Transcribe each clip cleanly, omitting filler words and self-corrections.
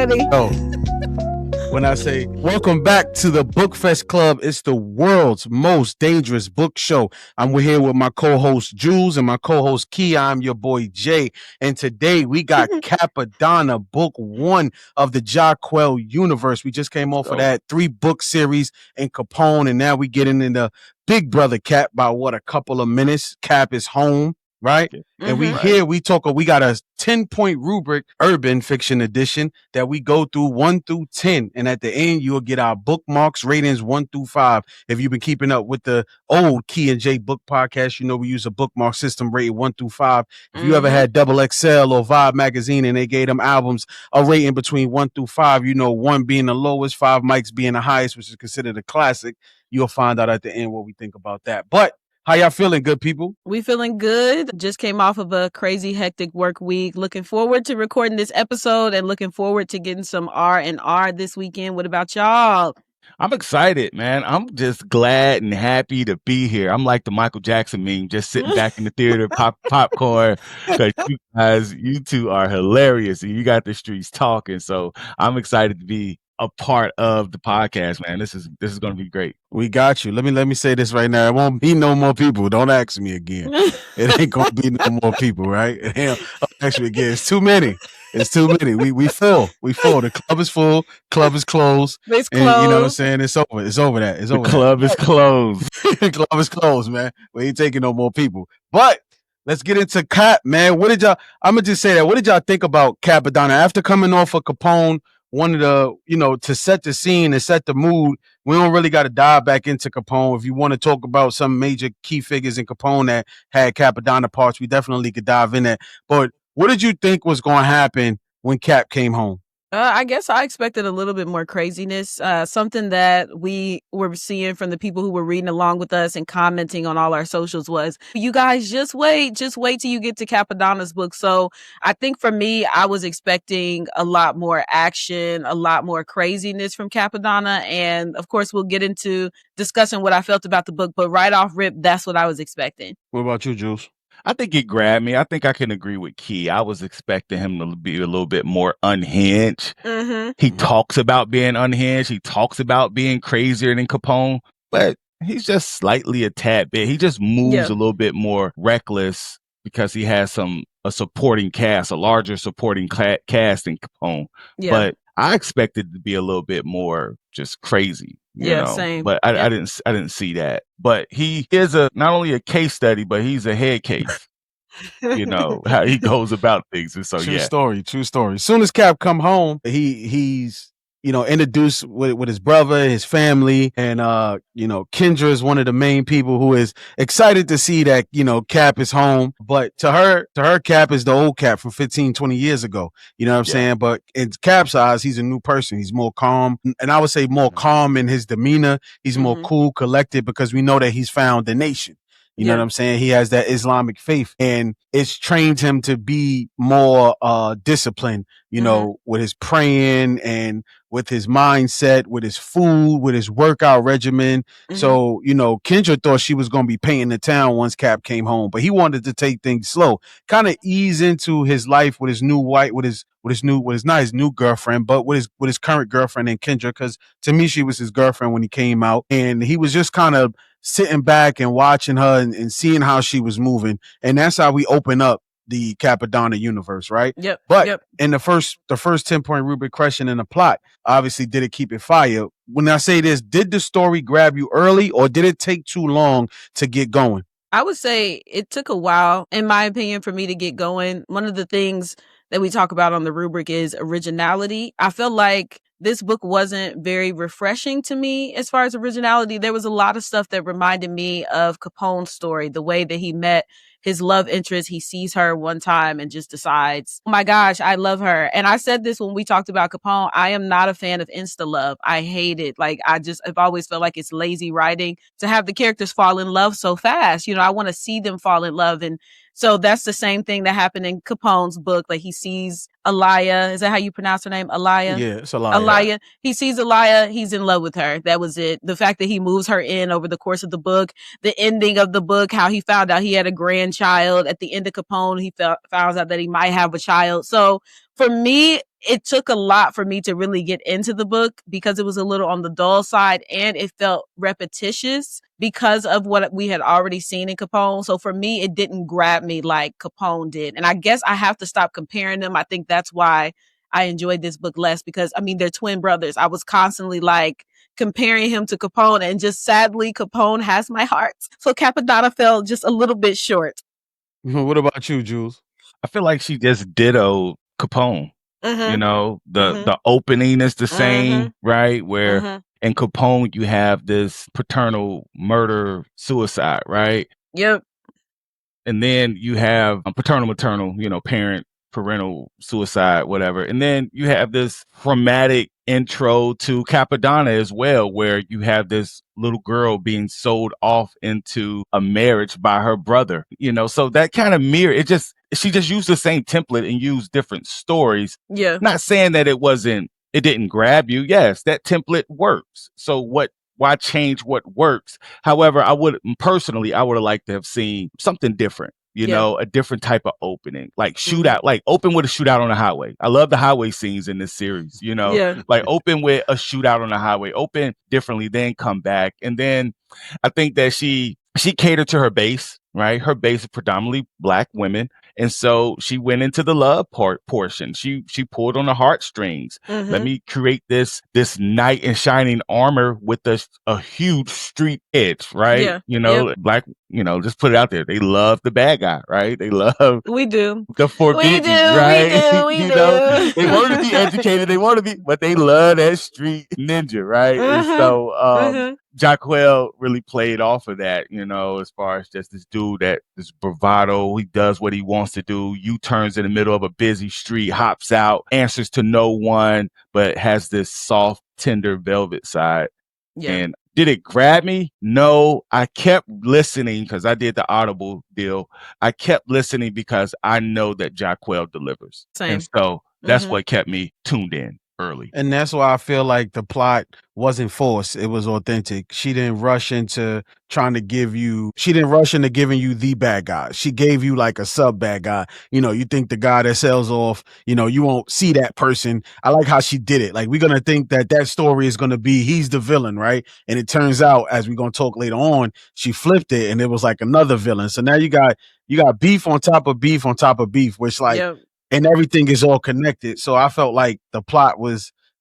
ready. Oh, when I say welcome back to the Bookfest Club, it's the world's most dangerous book show. I'm here with my co-host Jules and my co-host Key. I'm your boy Jay, and today we got Cappadonna, book 1 of the Jahquel universe. We just came off of that 3-book series in Capone, and now we getting into Big Brother Cap by a couple of minutes. Cap is home. Right. And we got a 10-point rubric, urban fiction edition, that we go through 1 through 10. And at the end, you'll get our bookmarks, ratings 1 through 5. If you've been keeping up with the old Key and J book podcast, you know we use a bookmark system rated 1 through 5. If you ever had Double XL or Vibe magazine and they gave them albums a rating between 1 through 5, you know, 1 being the lowest, 5 mics being the highest, which is considered a classic. You'll find out at the end what we think about that. But how y'all feeling, good people? We feeling good. Just came off of a crazy, hectic work week. Looking forward to recording this episode and looking forward to getting some R&R this weekend. What about y'all? I'm excited, man. I'm just glad and happy to be here. I'm like the Michael Jackson meme, just sitting back in the theater, popcorn, because you two are hilarious and you got the streets talking. So I'm excited to be a part of the podcast, man. This is going to be great. We got you. Let me say this right now. It won't be no more people. Don't ask me again. It ain't gonna be no more people, right? Don't ask me again. It's too many. It's too many. We full. The club is full. Club is closed. It's and closed. You know what I'm saying? It's over. It's over that. It's over. The club is closed. The club is closed, man. We ain't taking no more people. But let's get into Cap, man. I'm gonna just say that. What did y'all think about Cappadonna after coming off of Capone? One of the, to set the scene and set the mood. We don't really got to dive back into Capone. If you want to talk about some major key figures in Capone that had Cappadonna parts, we definitely could dive in that. But what did you think was going to happen when Cap came home? I guess I expected a little bit more craziness. Something that we were seeing from the people who were reading along with us and commenting on all our socials was, you guys just wait till you get to Cappadonna's book. So I think for me, I was expecting a lot more action, a lot more craziness from Cappadonna. And of course, we'll get into discussing what I felt about the book. But right off rip, that's what I was expecting. What about you, Jules? I think it grabbed me. I think I can agree with Key. I was expecting him to be a little bit more unhinged. He talks about being unhinged. He talks about being crazier than Capone, but he's just slightly a tad bit. He just moves a little bit more reckless because he has a supporting cast, a larger supporting cast than Capone. Yeah. But I expected to be a little bit more just crazy. You know? Same. But I didn't see that. But he is not only a case study, but he's a head case. How he goes about things. And so true story. As soon as Cap come home, he's introduced with his brother, his family, and Kendra is one of the main people who is excited to see that Cap is home. But to her, Cap is the old Cap from 15, 20 years ago. You know what I'm saying? But in Cap's eyes, he's a new person. He's more calm, and I would say more calm in his demeanor. He's more cool, collected, because we know that he's found the nation. You know what I'm saying? He has that Islamic faith, and it's trained him to be more disciplined, with his praying and with his mindset, with his food, with his workout regimen. So, Kendra thought she was going to be painting the town once Cap came home, but he wanted to take things slow, kind of ease into his life with his new wife, with his not his new girlfriend, but with his current girlfriend and Kendra, because to me, she was his girlfriend when he came out, and he was just kind of sitting back and watching her and seeing how she was moving. And that's how we open up the Cappadonna universe, right? But in the first 10-point rubric question in the plot, obviously, did it keep it fire? When I say this, did the story grab you early, or did it take too long to get going? I would say it took a while, in my opinion, for me to get going. One of the things that we talk about on the rubric is originality. I feel like this book wasn't very refreshing to me as far as originality. There was a lot of stuff that reminded me of Capone's story, the way that he met his love interest. He sees her one time and just decides, oh my gosh, I love her. And I said this when we talked about Capone. I am not a fan of insta love. I hate it. Like, I've always felt like it's lazy writing to have the characters fall in love so fast. I want to see them fall in love. And so that's the same thing that happened in Capone's book. Like, he sees Alaia. Is that how you pronounce her name? Alaia? Yeah, it's Alaia. Alaia. He sees Alaia. He's in love with her. That was it. The fact that he moves her in over the course of the book, the ending of the book, how he found out he had a grandchild. At the end of Capone, he found out that he might have a child. So for me, it took a lot for me to really get into the book because it was a little on the dull side and it felt repetitious because of what we had already seen in Capone. So for me, it didn't grab me like Capone did. And I guess I have to stop comparing them. I think that's why I enjoyed this book less because, I mean, they're twin brothers. I was constantly like comparing him to Capone, and just sadly, Capone has my heart. So Cappadonna fell just a little bit short. What about you, Jules? I feel like she just ditto Capone. You know, the opening is the same, right? Where in Capone you have this paternal murder suicide, right? Yep. And then you have paternal maternal, you know, parental suicide, whatever. And then you have this traumatic intro to Cappadonna as well, where you have this little girl being sold off into a marriage by her brother, you know, so that kind of she just used the same template and used different stories. Yeah. Not saying that it didn't grab you. Yes, that template works. So why change what works? However, I would have liked to have seen something different, you know, a different type of opening, like shootout, like open with a shootout on the highway. I love the highway scenes in this series, you know, like open with a shootout on the highway, open differently, then come back. And then I think that she catered to her base, right? Her base is predominantly Black women. And so she went into the love portion. She pulled on the heartstrings. Let me create this knight in shining armor with a huge street edge, right? Yeah. You know, Black, you know, just put it out there. They love the bad guy, right? They love We do. the forbidden, right? We You know, they want to be educated. But they love that street ninja, right? And so, Jahquel really played off of that, you know, as far as just this dude this bravado, he does what he wants to do, U-turns in the middle of a busy street, hops out, answers to no one, but has this soft, tender velvet side. Yeah. And did it grab me? No, I kept listening because I did the Audible deal. I kept listening because I know that Jahquel delivers. Same. And so that's what kept me tuned in early. And that's why I feel like the plot wasn't forced. It was authentic. She didn't rush into giving you the bad guy. She gave you like a sub bad guy. You know, you think the guy that sells off, you know, you won't see that person. I like how she did it. Like, we're going to think that story is going to be, he's the villain, right? And it turns out, as we're going to talk later on, she flipped it and it was like another villain. So now you got beef on top of beef on top of beef, which like, and everything is all connected. So I felt like the plot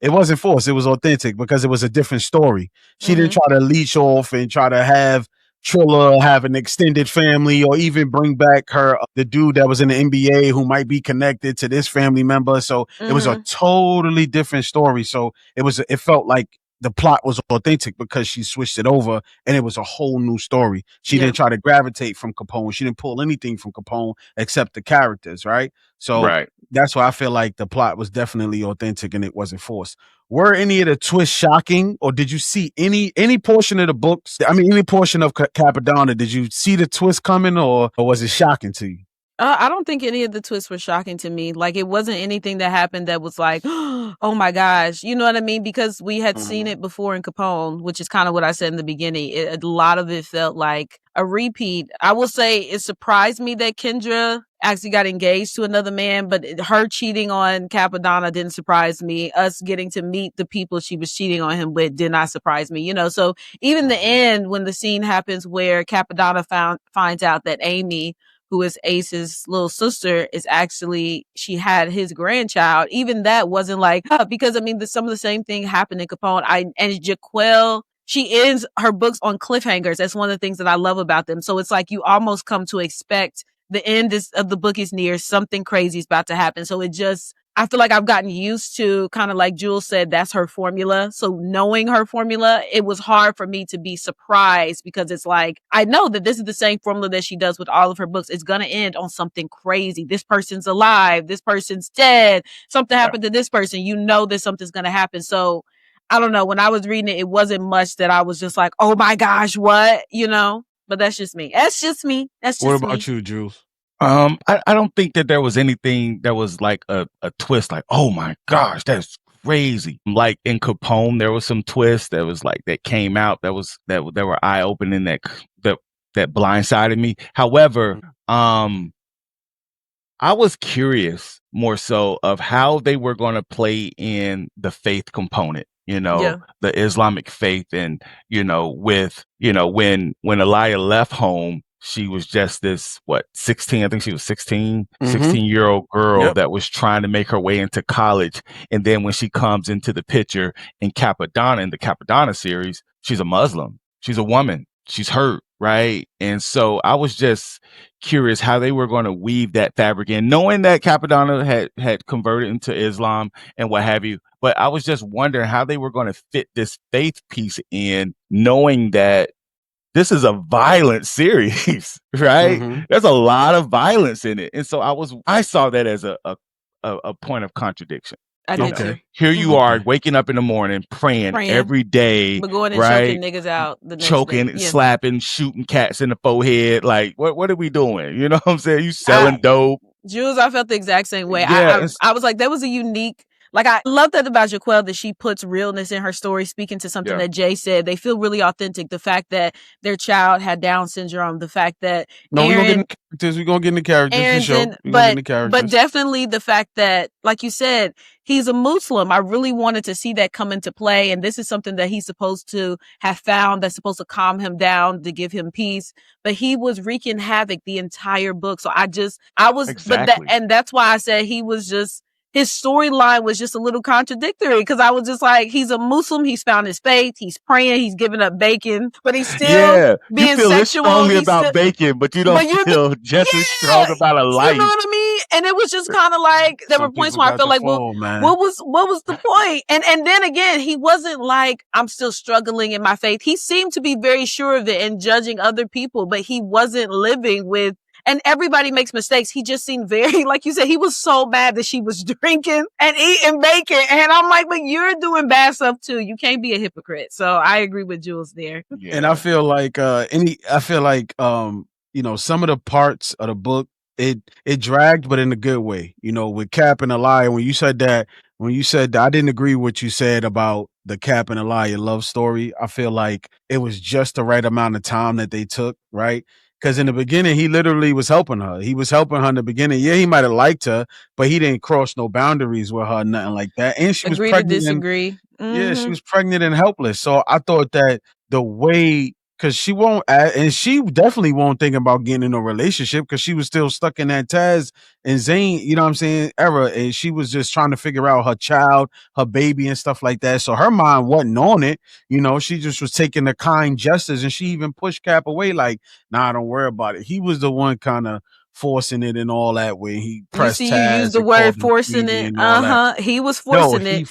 it wasn't forced. It was authentic because it was a different story. She didn't try to leech off and try to have Trilla have an extended family or even bring back the dude that was in the NBA who might be connected to this family member. So it was a totally different story. So it felt like the plot was authentic because she switched it over and it was a whole new story. She didn't try to gravitate from Capone. She didn't pull anything from Capone except the characters, right? So that's why I feel like the plot was definitely authentic and it wasn't forced. Were any of the twists shocking, or did you see any portion of the books? I mean, any portion of Cappadonna, did you see the twist coming, or was it shocking to you? I don't think any of the twists were shocking to me. Like, it wasn't anything that happened that was like, oh my gosh, you know what I mean? Because we had seen it before in Capone, which is kind of what I said in the beginning. A lot of it felt like a repeat. I will say it surprised me that Kendra actually got engaged to another man, but her cheating on Cappadonna didn't surprise me. Us getting to meet the people she was cheating on him with did not surprise me, you know? So even the end, when the scene happens where Cappadonna finds out that Amy, who is Ace's little sister, is actually, she had his grandchild. Even that wasn't like, because I mean, some of the same thing happened in Capone. And Jahquel, she ends her books on cliffhangers. That's one of the things that I love about them. So it's like you almost come to expect the end of the book is near, something crazy is about to happen. So I feel like I've gotten used to, kind of like Jules said, that's her formula. So knowing her formula, it was hard for me to be surprised because it's like, I know that this is the same formula that she does with all of her books. It's going to end on something crazy. This person's alive. This person's dead. Something happened to this person. You know that something's going to happen. So I don't know. When I was reading it, it wasn't much that I was just like, oh my gosh, what? You know? But that's just me. What about you, Jules? I don't think that there was anything that was like a twist, like, oh my gosh, that's crazy. Like in Capone, there was some twists that was like, that came out that were eye opening, that blindsided me. However, I was curious more so of how they were going to play in the faith component, Yeah. the Islamic faith. And, when Alaia left home, she was just this, 16, I think she was 16, 16-year-old girl Yep. that was trying to make her way into college. And then when she comes into the picture in Cappadonna, in the Cappadonna series, she's a Muslim. She's a woman. She's hurt, right? And so I was just curious how they were going to weave that fabric in, knowing that Cappadonna had converted into Islam and what have you. But I was just wondering how they were going to fit this faith piece in, knowing that this is a violent series, right? There's a lot of violence in it. And so I saw that as a point of contradiction. I did too. Here you are waking up in the morning, praying every day, but going and right? choking niggas out the next Choking, day. Yeah. slapping, shooting cats in the forehead. Like, what are we doing? You know what I'm saying? You selling dope. Jules, I felt the exact same way. Yeah, I was like, that was a unique. Like, I love that about Jahquel, that she puts realness in her story, speaking to something that Jay said. They feel really authentic. The fact that their child had Down syndrome, the fact that we're gonna get in the characters. We're gonna get in the characters for sure. But definitely the fact that, like you said, he's a Muslim. I really wanted to see that come into play. And this is something that he's supposed to have found, that's supposed to calm him down, to give him peace. But he was wreaking havoc the entire book. So and that's why I said his storyline was just a little contradictory, because I was just like, he's a Muslim, he's found his faith, he's praying, he's giving up bacon, but he's still being you feel sexual. Strongly about bacon, but you don't feel just as strong about a life. You know what I mean? And it was just kind of like, there were points where I felt like, what was the point? And then again, he wasn't like, I'm still struggling in my faith. He seemed to be very sure of it and judging other people, but he wasn't living with. And everybody makes mistakes. He just seemed very, like you said, he was so bad that she was drinking and eating bacon. And I'm like, but you're doing bad stuff too. You can't be a hypocrite. So I agree with Jules there. Yeah. And I feel like some of the parts of the book, it dragged, but in a good way. With Cap and Alaia, when you said that, I didn't agree with what you said about the Cap and Alaia love story. I feel like it was just the right amount of time that they took, right? Because in the beginning, he literally was helping her. He was helping her in the beginning. Yeah, he might have liked her, but he didn't cross no boundaries with her, nothing like that. And she was pregnant. To disagree. Yeah, she was pregnant and helpless. So I thought that the way, because she won't, and she definitely won't think about getting in a relationship, because she was still stuck in that Taz and Zane, you know what I'm saying, era. And she was just trying to figure out her child, her baby and stuff like that. So her mind wasn't on it. She just was taking the kind gestures, and she even pushed Cap away like, nah, don't worry about it. He was the one kind of forcing it and all that way. He pressed Taz. You used the word forcing it. He was forcing it.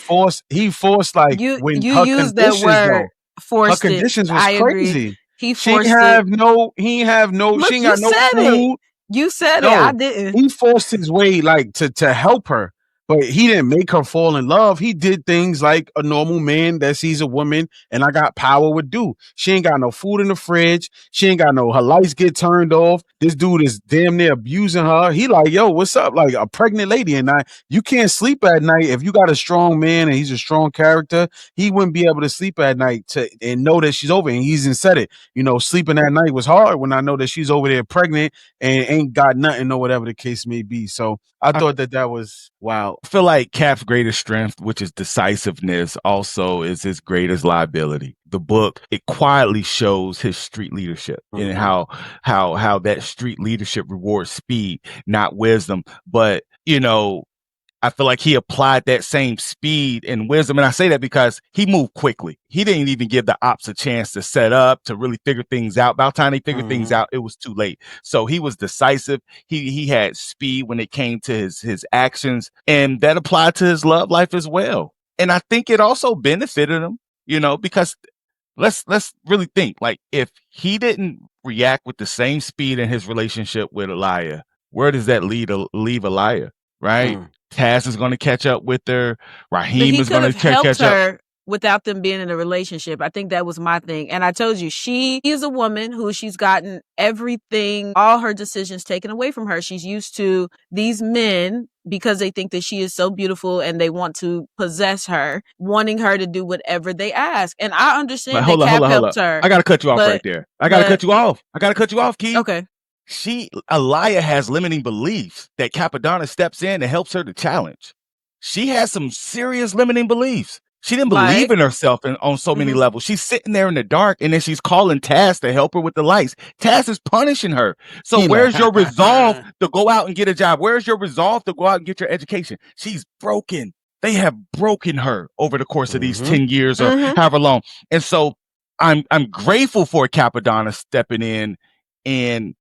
He forced like you her used that word. Forced her conditions it. was I crazy. Agree. He forced she ain't have no Look, she ain't got no food. You said it. I didn't. He forced his way like to help her, but he didn't make her fall in love. He did things like a normal man that sees a woman and I got power would do. She ain't got no food in the fridge. She ain't got her lights get turned off. This dude is damn near abusing her. He like, yo, what's up? Like a pregnant lady. And you can't sleep at night. If you got a strong man and he's a strong character, he wouldn't be able to sleep at night and know that she's over. And he's said it, sleeping at night was hard when I know that she's over there pregnant and ain't got nothing or whatever the case may be. So I thought that was wow. I feel like Cap's greatest strength, which is decisiveness, also is his greatest liability. The book, it quietly shows his street leadership and how that street leadership rewards speed, not wisdom. But, I feel like he applied that same speed and wisdom. And I say that because he moved quickly. He didn't even give the ops a chance to set up, to really figure things out. By the time they figured things out, it was too late. So he was decisive. He had speed when it came to his actions, and that applied to his love life as well. And I think it also benefited him, because let's really think, like, if he didn't react with the same speed in his relationship with Alaia, where does that leave Alaia, right? Taz is going to catch up with her. Raheem is going to catch up without them being in a relationship. I think that was my thing. And I told you, she is a woman who she's gotten everything, all her decisions taken away from her. She's used to these men, because they think that she is so beautiful and they want to possess her, wanting her to do whatever they ask. And I understand that Cap helped her. I got to cut you off right there. I got to cut you off, Keith. Okay. Alaia has limiting beliefs that Cappadonna steps in and helps her to challenge. She has some serious limiting beliefs. She didn't believe in herself on so many levels. She's sitting there in the dark, and then she's calling Taz to help her with the lights. Taz is punishing her. So where's your resolve to go out and get a job? Where's your resolve to go out and get your education? She's broken. They have broken her over the course of these 10 years or however long. And so I'm grateful for Cappadonna stepping in and,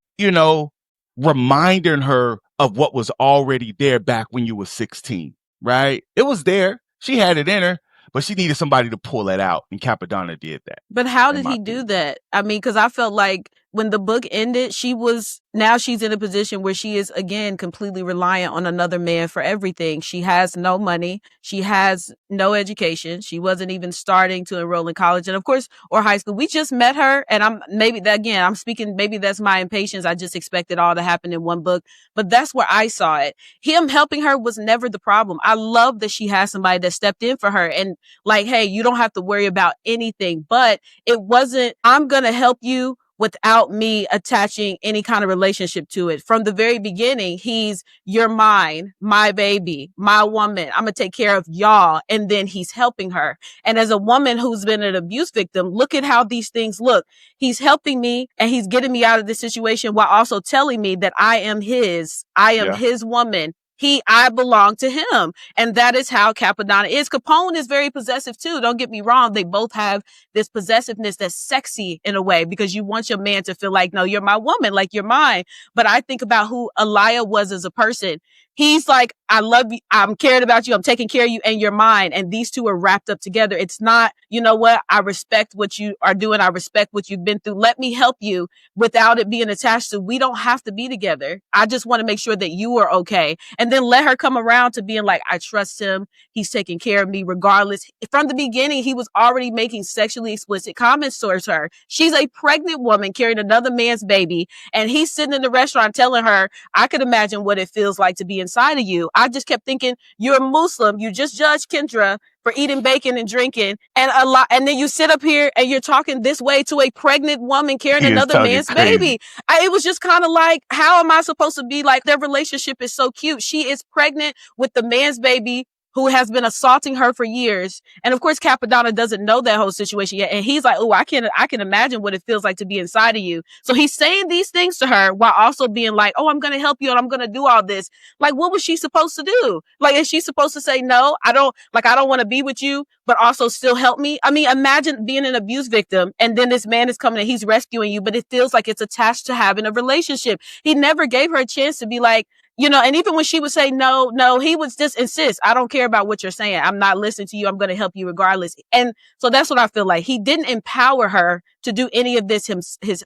reminding her of what was already there back when you were 16, right? It was there. She had it in her, but she needed somebody to pull it out, and Cappadonna did that. But how did he do that? I mean, because I felt like when the book ended, now she's in a position where she is, again, completely reliant on another man for everything. She has no money. She has no education. She wasn't even starting to enroll in college. And of course, or high school. We just met her. And maybe that's my impatience. I just expect it all to happen in one book. But that's where I saw it. Him helping her was never the problem. I love that she has somebody that stepped in for her and like, hey, you don't have to worry about anything. But it wasn't, I'm going to help you without me attaching any kind of relationship to it. From the very beginning, you're mine, my baby, my woman. I'm going to take care of y'all. And then he's helping her. And as a woman who's been an abuse victim, look at how these things look. He's helping me and he's getting me out of this situation while also telling me that I am his woman. I belong to him. And that is how Cappadonna is. Capone is very possessive too. Don't get me wrong. They both have this possessiveness that's sexy in a way because you want your man to feel like, no, you're my woman, like you're mine. But I think about who Alaia was as a person. He's like, I love you. I'm caring about you. I'm taking care of you and you're mine. And these two are wrapped up together. It's not, you know what? I respect what you are doing. I respect what you've been through. Let me help you without it being attached to, we don't have to be together. I just want to make sure that you are okay. And then let her come around to being like, I trust him. He's taking care of me regardless. From the beginning, he was already making sexually explicit comments towards her. She's a pregnant woman carrying another man's baby. And he's sitting in the restaurant telling her, I could imagine what it feels like to be inside of you. I just kept thinking, you're a Muslim. You just judged Kendra for eating bacon and drinking and then you sit up here and you're talking this way to a pregnant woman carrying another man's baby. It was just kind of like, how am I supposed to be like, their relationship is so cute. She is pregnant with the man's baby who has been assaulting her for years. And of course, Cappadonna doesn't know that whole situation yet. And he's like, oh, I can imagine what it feels like to be inside of you. So he's saying these things to her while also being like, oh, I'm going to help you and I'm going to do all this. Like, what was she supposed to do? Like, is she supposed to say, no, I don't want to be with you, but also still help me? I mean, imagine being an abuse victim and then this man is coming and he's rescuing you, but it feels like it's attached to having a relationship. He never gave her a chance to be like, and even when she would say no, he would just insist, I don't care about what you're saying. I'm not listening to you. I'm going to help you regardless. And so that's what I feel like. He didn't empower her to do any of this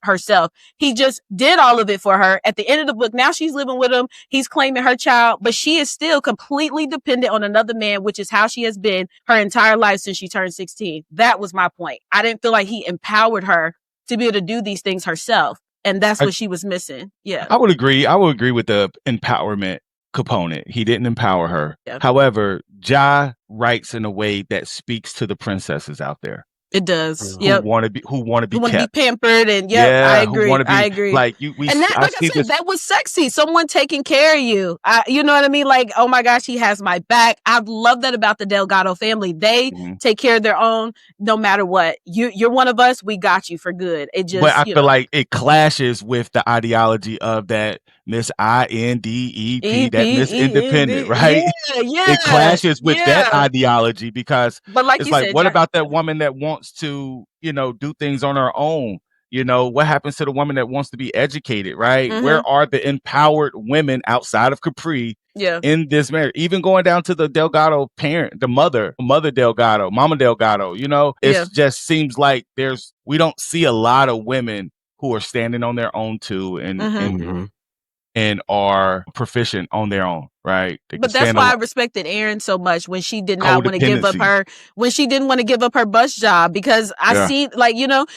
herself. He just did all of it for her. At the end of the book, now she's living with him. He's claiming her child, but she is still completely dependent on another man, which is how she has been her entire life since she turned 16. That was my point. I didn't feel like he empowered her to be able to do these things herself. And that's what she was missing. Yeah. I would agree. I would agree with the empowerment component. He didn't empower her. Yeah. However, Ja writes in a way that speaks to the princesses out there. It does. Who want to be pampered and I agree. I agree. Like I said, that was sexy. Someone taking care of you. You know what I mean? Like, oh my gosh, he has my back. I love that about the Delgato family. They take care of their own no matter what. You're one of us. We got you for good. It just. But I feel like it clashes with the ideology of that Miss INDEP, that Miss Independent, right? Yeah. It clashes with that ideology because but like it's you like, said, what about that woman that wants to, do things on her own? What happens to the woman that wants to be educated, right? Where are the empowered women outside of Capri in this marriage? Even going down to the Delgato parent, the mother Delgato, Mama Delgato, it just seems like we don't see a lot of women who are standing on their own too and are proficient on their own. right? They can But that's stand why I alone. respected Erin so much when she did not want to give up Codependency. her bus job, because I Yeah. see, like,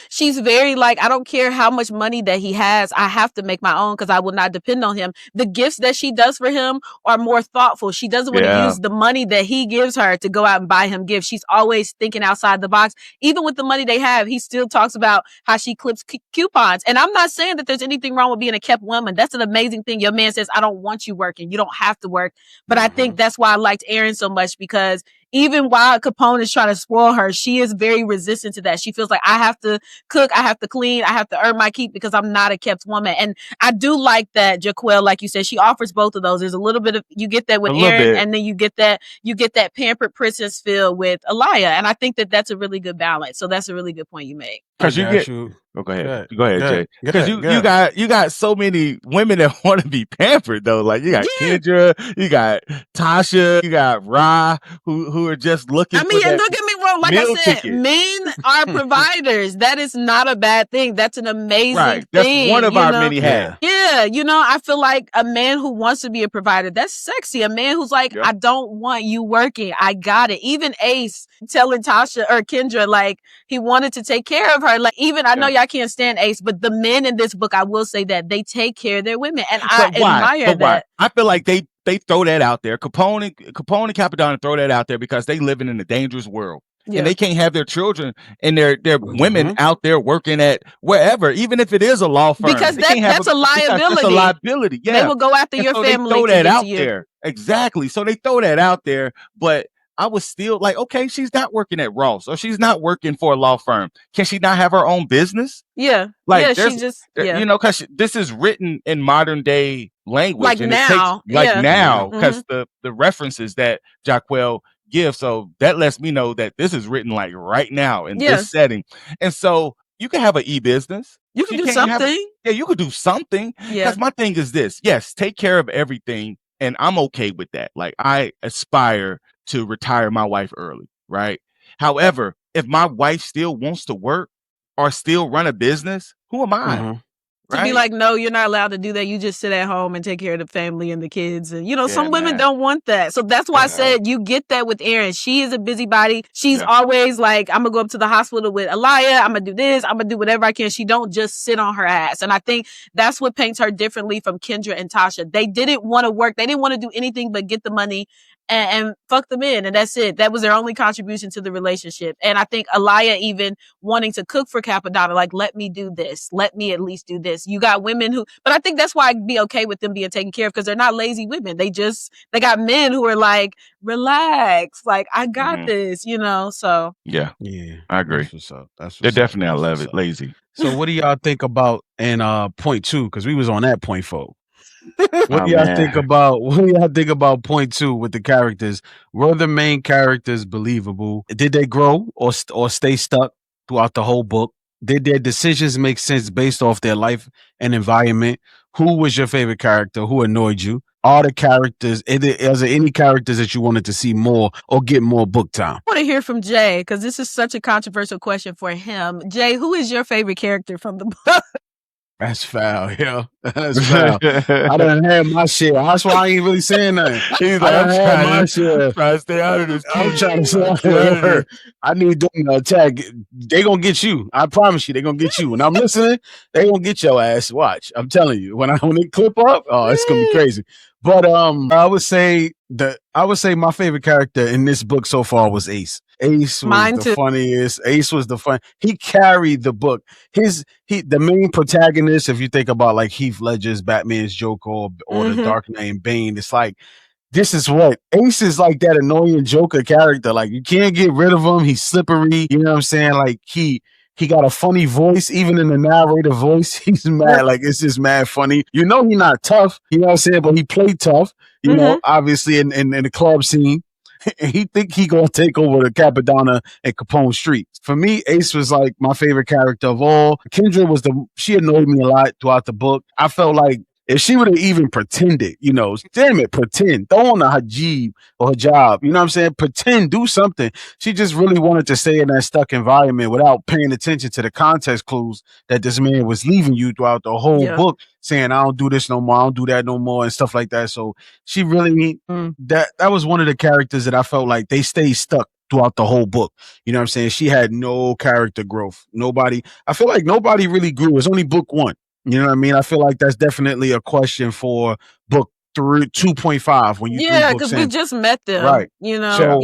she's very like, I don't care how much money that he has, I have to make my own because I will not depend on him. The gifts that she does for him are more thoughtful. She doesn't want to Yeah. use the money that he gives her to go out and buy him gifts. She's always thinking outside the box. Even with the money they have, he still talks about how she clips coupons. And I'm not saying that there's anything wrong with being a kept woman. That's an amazing thing. Your man says, I don't want you working. You don't have to work. But I think that's why I liked Erin so much, because even while Capone is trying to spoil her, she is very resistant to that. She feels like, I have to cook, I have to clean, I have to earn my keep because I'm not a kept woman. And I do like that Jahquel, like you said, she offers both of those. There's a little bit of, you get that with A little Erin, bit. and then you get that pampered princess feel with Alaia. And I think that that's a really good balance. So that's a really good point you make. Because you get. Oh, go ahead. Go ahead, Jay. Because you got so many women that want to be pampered though. Like you got Kendra, you got Tasha, you got Ra, who are just looking. I mean, for and that don't get me wrong. Like I said, ticket. men are providers. That is not a bad thing. That's an amazing thing. That's one of our many hats. Yeah, I feel like a man who wants to be a provider, that's sexy. A man who's like, I don't want you working. I got it. Even Ace telling Tasha or Kendra, like, he wanted to take care of her. Like, even, I know y'all can't stand Ace, but the men in this book, I will say that they take care of their women. And I admire that. I feel like they throw that out there. Capone and Cappadonna throw that out there because they living in a dangerous world. Yeah. And they can't have their children and their women out there working at wherever, even if it is a law firm. Because that's a liability. It's a liability. Yeah. They will go after your family. They throw that out there. Exactly. So they throw that out there. But I was still like, okay, she's not working at Ross or she's not working for a law firm. Can she not have her own business? Yeah. Like, she just, because this is written in modern day language. Like and now. It takes, now, because the references that Jahquel gives. So that lets me know that this is written like right now in this setting. And so you can have an e-business. You can do something. You could do something. Because my thing is this. Yes, take care of everything. And I'm okay with that. Like, I aspire to retire my wife early, right? However, if my wife still wants to work or still run a business, who am I? To be like, no, you're not allowed to do that. You just sit at home and take care of the family and the kids. And, some women don't want that. So that's why I said you get that with Erin. She is a busybody. She's always like, I'm going to go up to the hospital with Alaia. I'm going to do this. I'm going to do whatever I can. She don't just sit on her ass. And I think that's what paints her differently from Kendra and Tasha. They didn't want to work. They didn't want to do anything but get the money and fuck them in. And that's it. That was their only contribution to the relationship. And I think Alaia even wanting to cook for Cappadonna, like, let me do this. Let me at least do this. You got women but I think that's why I'd be okay with them being taken care of, because they're not lazy women. They got men who are like, relax. Like, I got this, so. Yeah. I agree. That's what's up. They're definitely, I love it, lazy. So what do y'all think about in point 2? Because we was on that point 4. What do y'all think about point 2 with the characters? Were the main characters believable? Did they grow or stay stuck throughout the whole book? Did their decisions make sense based off their life and environment? Who was your favorite character? Who annoyed you? Are the characters, is there any characters that you wanted to see more or get more book time? I want to hear from Jay, because this is such a controversial question for him. Jay, who is your favorite character from the book? That's foul, yo. That's foul. I done had my share. That's why I ain't really saying nothing. He's like, I'm trying to stay out of this. I'm trying to stay out of this. I need them to attack. They gonna get you. I promise you, they gonna get you. When I'm listening, they gonna get your ass. Watch. I'm telling you. When they clip up, oh, it's gonna be crazy. But I would say my favorite character in this book so far was Ace. Ace was the funniest. Ace was the fun. He carried the book. The main protagonist, if you think about like Heath Ledger's Batman's Joker or the Dark Knight Bane, it's like, this is what Ace is, like that annoying Joker character. Like, you can't get rid of him. He's slippery. You know what I'm saying? Like, he got a funny voice, even in the narrator voice. He's mad, like, it's just mad funny. He's not tough, you know what I'm saying? But he played tough, you know, obviously in the club scene. And he think he gonna take over the Cappadonna and Capone streets. For me, Ace was like my favorite character of all. Kendra she annoyed me a lot throughout the book. I felt like if she would have even pretended, damn it, pretend, throw on a hijab or hijab, you know what I'm saying? Pretend, do something. She just really wanted to stay in that stuck environment without paying attention to the context clues that this man was leaving you throughout the whole book, saying, I don't do this no more, I don't do that no more, and stuff like that. So she really, that was one of the characters that I felt like they stayed stuck throughout the whole book. You know what I'm saying? She had no character growth. I feel like nobody really grew. It's only book 1. You know what I mean? I feel like that's definitely a question for book 2.5 when you 3 books because in. we just met them. Right. So,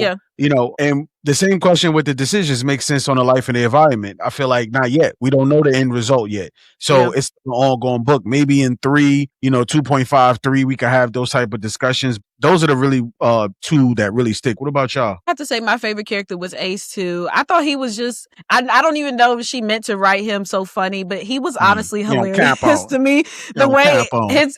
and the same question with the decisions makes sense on the life and the environment. I feel like not yet. We don't know the end result yet. So it's an ongoing book. Maybe in 3, 2.5, 3, we can have those type of discussions. Those are the really 2 that really stick. What about y'all? I have to say my favorite character was Ace too. I thought he was just, I don't even know if she meant to write him so funny, but he was honestly hilarious to me. The way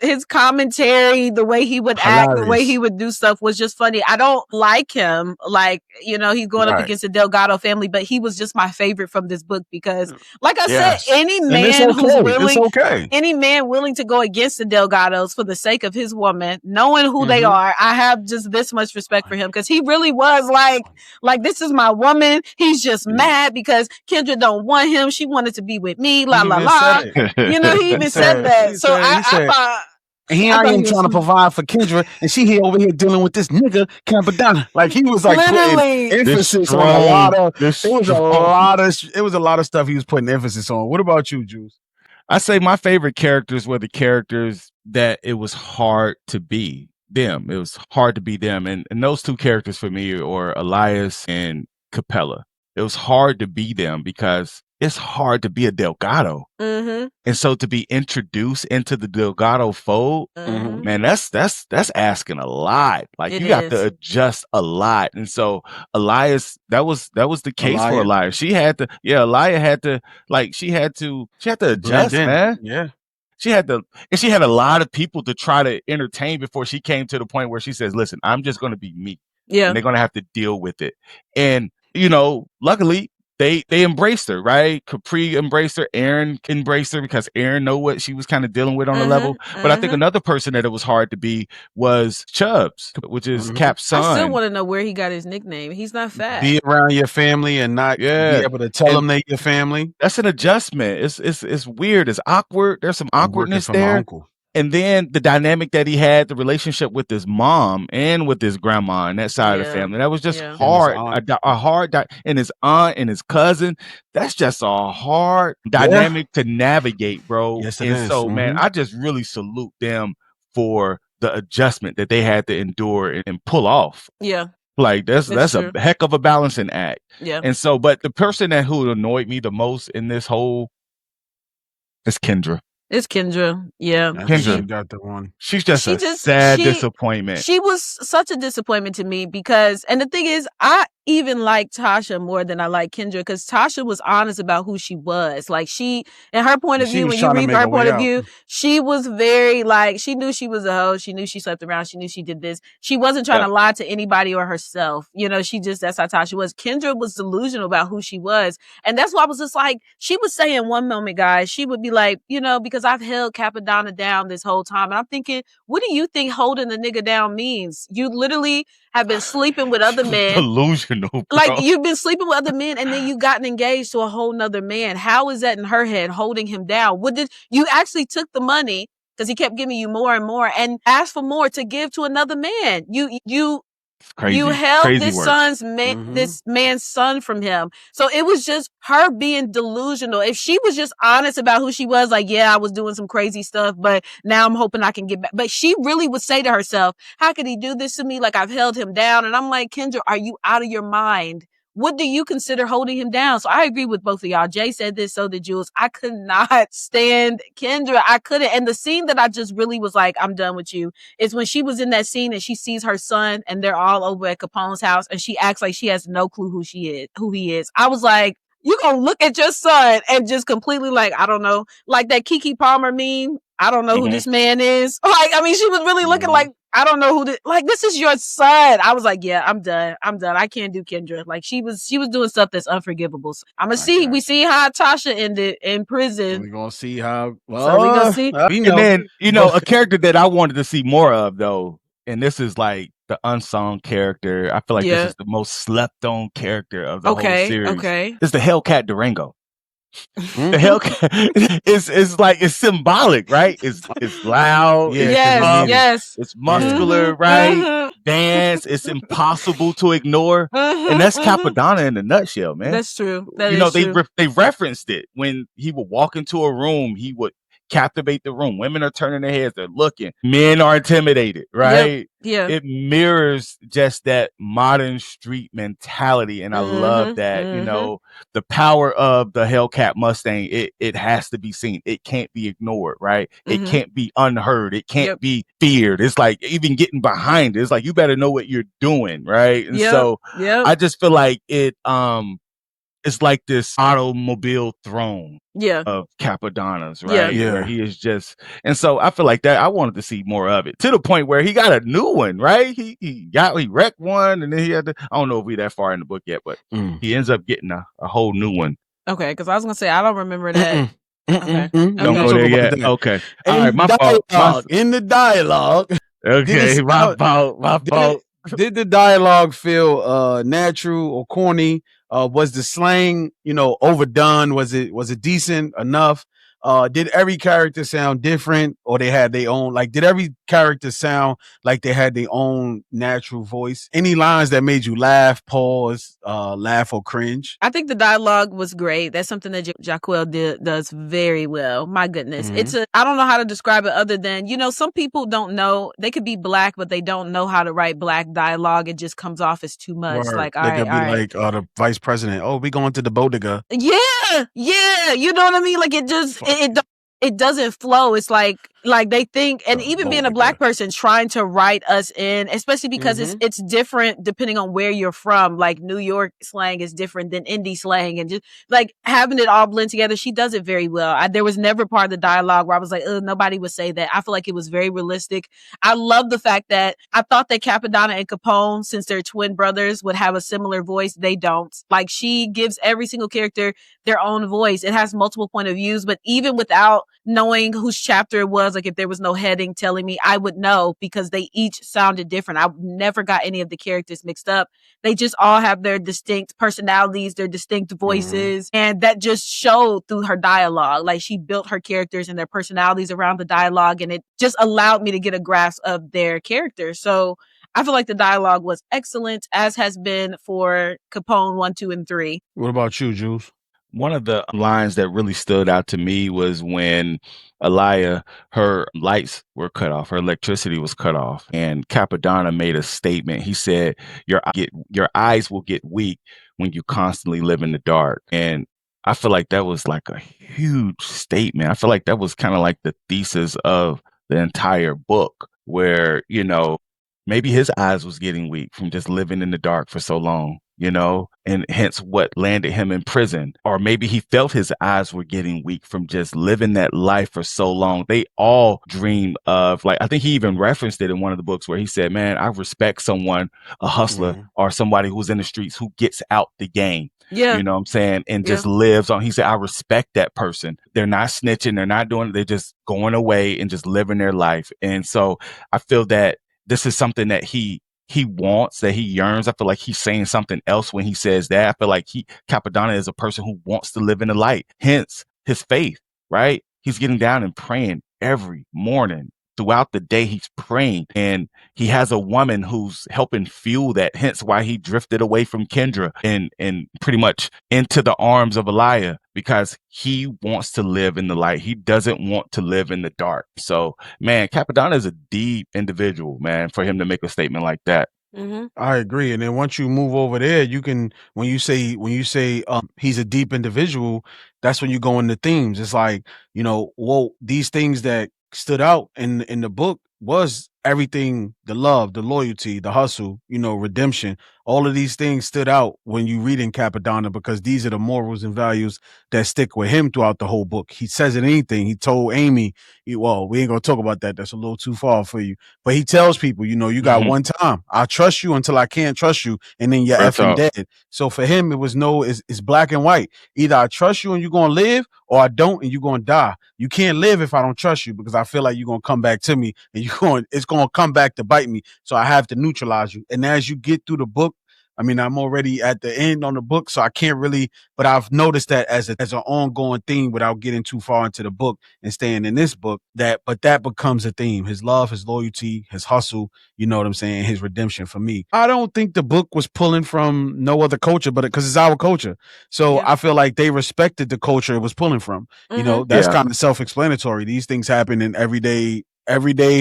his commentary, the way he would act, the way he would do stuff was just funny. I don't like him. Like, he's going up against the Delgato family, but he was just my favorite from this book because, like I said, any man who's willing, any man willing to go against the Delgatos for the sake of his woman, knowing who they are, I have just this much respect for him because he really was like this is my woman. He's just mad because Kendra don't want him. She wanted to be with me. La la la. He even said that. So I thought. And he out here trying to provide for Kendra, and she here over here dealing with this nigga Cappadonna. Like he was like putting emphasis on a lot of. It was a lot of stuff he was putting emphasis on. What about you, Juice? I say my favorite characters were the characters that it was hard to be them. It was hard to be them, and those 2 characters for me are Alaia and Capella. It was hard to be them because it's hard to be a Delgato. And so to be introduced into the Delgato fold, man, that's asking a lot. Like you got to adjust a lot. And so Alaia, that was the case for Alaia. She had to, Alaia had to, she had to adjust, man. Yeah. She had a lot of people to try to entertain before she came to the point where she says, listen, I'm just going to be me. Yeah. And they're going to have to deal with it. And, luckily, they embraced her, right? Capri embraced her. Aaron embraced her because Aaron know what she was kind of dealing with on the level. But I think another person that it was hard to be was Chubbs, which is Cap's son. I still want to know where he got his nickname. He's not fat. Be around your family and not be able to tell them they're your family. That's an adjustment. It's weird. It's awkward. There's some awkwardness there. And then the dynamic that he had, the relationship with his mom and with his grandma and that side of the family, that was just hard. And his aunt and his cousin, that's just a hard dynamic to navigate, bro. Yes, it is. So, man, I just really salute them for the adjustment that they had to endure and pull off. Yeah. Like that's a heck of a balancing act. Yeah. And so, but the person who annoyed me the most in this whole is Kendra. It's Kendra. Yeah. Kendra got the one. She's just a sad disappointment. She was such a disappointment to me because, and the thing is, I even like Tasha more than I like Kendra because Tasha was honest about who she was. Like in her point of view, when you read her point of view, she was very she knew she was a hoe. She knew she slept around. She knew she did this. She wasn't trying to lie to anybody or herself. That's how Tasha was. Kendra was delusional about who she was. And that's why I was just like, she would say in one moment, guys, she would be like, because I've held Cappadonna down this whole time. And I'm thinking, what do you think holding the nigga down means? You literally have been sleeping with other men. Delusional, bro. Like you've been sleeping with other men and then you've gotten engaged to a whole nother man. How is that in her head holding him down? You actually took the money because he kept giving you more and more and asked for more to give to another man. You held this man's son from him. So it was just her being delusional. If she was just honest about who she was, like, yeah, I was doing some crazy stuff, but now I'm hoping I can get back. But she really would say to herself, how could he do this to me? Like I've held him down. And I'm like, Kendra, are you out of your mind? What do you consider holding him down? So I agree with both of y'all. Jay said this, so did Jules. I could not stand Kendra. I couldn't. And the scene that I just really was like, I'm done with you, is when she was in that scene and she sees her son and they're all over at Capone's house and she acts like she has no clue who he is. I was like, you gonna look at your son and just completely like, I don't know, like that Keke Palmer meme I don't know who this man is. Like, I mean, she was really looking like, I don't know who this is your son. I was like, yeah, I'm done. I can't do Kendra. Like, she was doing stuff that's unforgivable. So I'm gonna see. We see how Tasha ended in prison. We're gonna see how. So we gonna see. And then a character that I wanted to see more of though, and this is like the unsung character. I feel like this is the most slept on character of the whole series. Okay. It's the Hellcat Durango. The Hellcat is like, it's symbolic, right? It's loud. Yes. It's muscular, right? Dance. It's impossible to ignore, and that's Cappadonna in a nutshell, man. That's true. They referenced it when he would walk into a room. He would captivate the room. Women are turning their heads. They're looking. Men are intimidated, right? Yeah. It mirrors just that modern street mentality. And I love that, the power of the Hellcat Mustang, it has to be seen. It can't be ignored, right? It can't be unheard. It can't be feared. It's like even getting behind it. It's like, you better know what you're doing, right? And so I just feel like it's like this automobile throne of Cappadonna's, right? Yeah. Where he is just, and so I feel like that I wanted to see more of it, to the point where he got a new one, right? He wrecked one, and then he had to, I don't know if we're that far in the book yet, but he ends up getting a whole new one. Okay, because I was gonna say I don't remember that. Okay. Don't go there yet. Okay. All right, my fault. In the dialogue. Okay, my fault. Did the dialogue feel natural or corny? Was the slang, overdone? Was it decent enough? Did every character sound different, or they had their own? Like, did every character sound like they had their own natural voice? Any lines that made you laugh, pause, laugh, or cringe? I think the dialogue was great. That's something that Jahquel does very well. My goodness. I don't know how to describe it other than, some people don't know. They could be Black, but they don't know how to write Black dialogue. It just comes off as too much. Word. Like, they could be like the vice president. Oh, we going to the bodega. Yeah. You know what I mean? Like, it just, it doesn't flow. It's like they think, and even being a Black person trying to write us in, especially because it's different depending on where you're from. Like, New York slang is different than indie slang, and just like having it all blend together, she does it very well. There was never part of the dialogue where I was like, nobody would say that. I feel like it was very realistic. I love the fact that I thought that Cappadonna and Capone, since they're twin brothers, would have a similar voice. They don't. Like, she gives every single character their own voice. It has multiple point of views, but even without knowing whose chapter it was, like if there was no heading telling me, I would know, because they each sounded different. I never got any of the characters mixed up. They just all have their distinct personalities, their distinct voices. And that just showed through her dialogue. Like, she built her characters and their personalities around the dialogue, and it just allowed me to get a grasp of their characters. So I feel like the dialogue was excellent, as has been for Capone 1, 2, and 3. What about you, Jules? One of the lines that really stood out to me was when Alaia, her lights were cut off, her electricity was cut off, and Cappadonna made a statement. He said, your eyes will get weak when you constantly live in the dark. And I feel like that was like a huge statement. I feel like that was kind of like the thesis of the entire book, where, maybe his eyes was getting weak from just living in the dark for so long, and hence what landed him in prison. Or maybe he felt his eyes were getting weak from just living that life for so long. They all dream of, like, I think he even referenced it in one of the books where he said, man, I respect someone, a hustler or somebody who's in the streets who gets out the game. Yeah. You know what I'm saying? And just lives on. He said, I respect that person. They're not snitching. They're not doing it. They're just going away and just living their life. And so I feel that this is something that he wants, that he yearns. I feel like he's saying something else when he says that. I feel like Cappadonna is a person who wants to live in the light, hence his faith, right? He's getting down and praying every morning. Throughout the day, he's praying, and he has a woman who's helping fuel that, hence why he drifted away from Kendra and pretty much into the arms of Alaia, because he wants to live in the light. He doesn't want to live in the dark. So, man, Cappadonna is a deep individual, man, for him to make a statement like that. I agree. And then once you move over there, you can, when you say he's a deep individual, that's when you go into themes. It's like, these things that stood out in the book was everything the love, the loyalty, the hustle, redemption. All of these things stood out when you read in Cappadonna because these are the morals and values that stick with him throughout the whole book. He says it anything. He told Amy, well, we ain't gonna talk about that. That's a little too far for you. But he tells people, you got one time. I trust you until I can't trust you, and then you're effing dead. So for him, it was it's black and white. Either I trust you and you're gonna live, or I don't and you're gonna die. You can't live if I don't trust you because I feel like you're gonna come back to me and it's gonna come back to bite me. So I have to neutralize you. And as you get through the book, I mean, I'm already at the end on the book, so I can't really, but I've noticed that as an ongoing theme without getting too far into the book and staying in this book, that becomes a theme. His love, his loyalty, his hustle, you know what I'm saying? His redemption for me. I don't think the book was pulling from no other culture, but because it's our culture. So I feel like they respected the culture it was pulling from. That's kind of self-explanatory. These things happen in everyday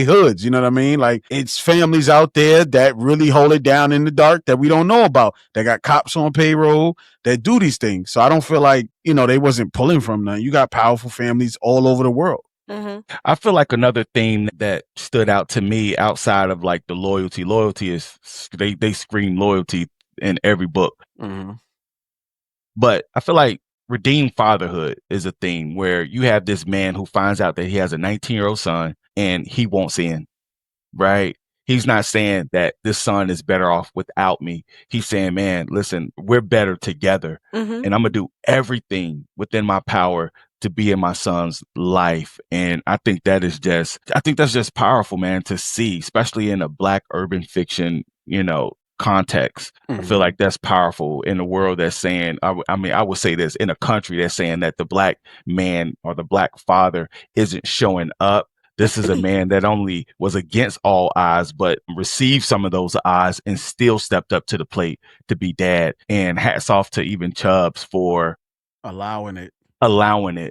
hoods, you know what I mean? Like, it's families out there that really hold it down in the dark that we don't know about. They got cops on payroll that do these things. So I don't feel like, they wasn't pulling from none. You got powerful families all over the world. I feel like another theme that stood out to me outside of like the loyalty is they scream loyalty in every book. But I feel like redeemed fatherhood is a theme where you have this man who finds out that he has a 19-year-old son and he won't sin, right? He's not saying that this son is better off without me. He's saying, man, listen, we're better together. And I'm going to do everything within my power to be in my son's life. And I think that's just powerful, man, to see, especially in a Black urban fiction, context. I feel like that's powerful in a world that's saying, I would say this, in a country that's saying that the Black man or the Black father isn't showing up. This is a man that only was against all odds, but received some of those odds and still stepped up to the plate to be dad. And hats off to even Chubbs for allowing it,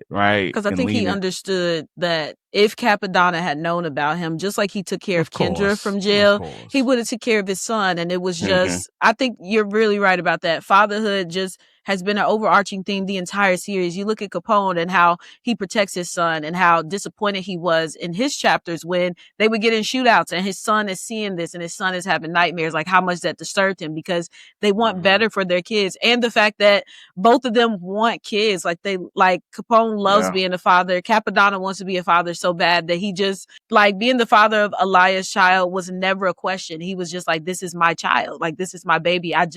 right? Because I think he understood that if Cappadonna had known about him, just like he took care of Kendra from jail, he would have took care of his son. And it was just, I think you're really right about that. Fatherhood just has been an overarching theme the entire series. You look at Capone and how he protects his son and how disappointed he was in his chapters when they would get in shootouts and his son is seeing this and his son is having nightmares, like how much that disturbed him because they want better for their kids. And the fact that both of them want kids, like Capone loves being a father. Cappadonna wants to be a father so bad that he just, like, being the father of Alaia's child was never a question. He was just like, this is my child. Like, this is my baby. I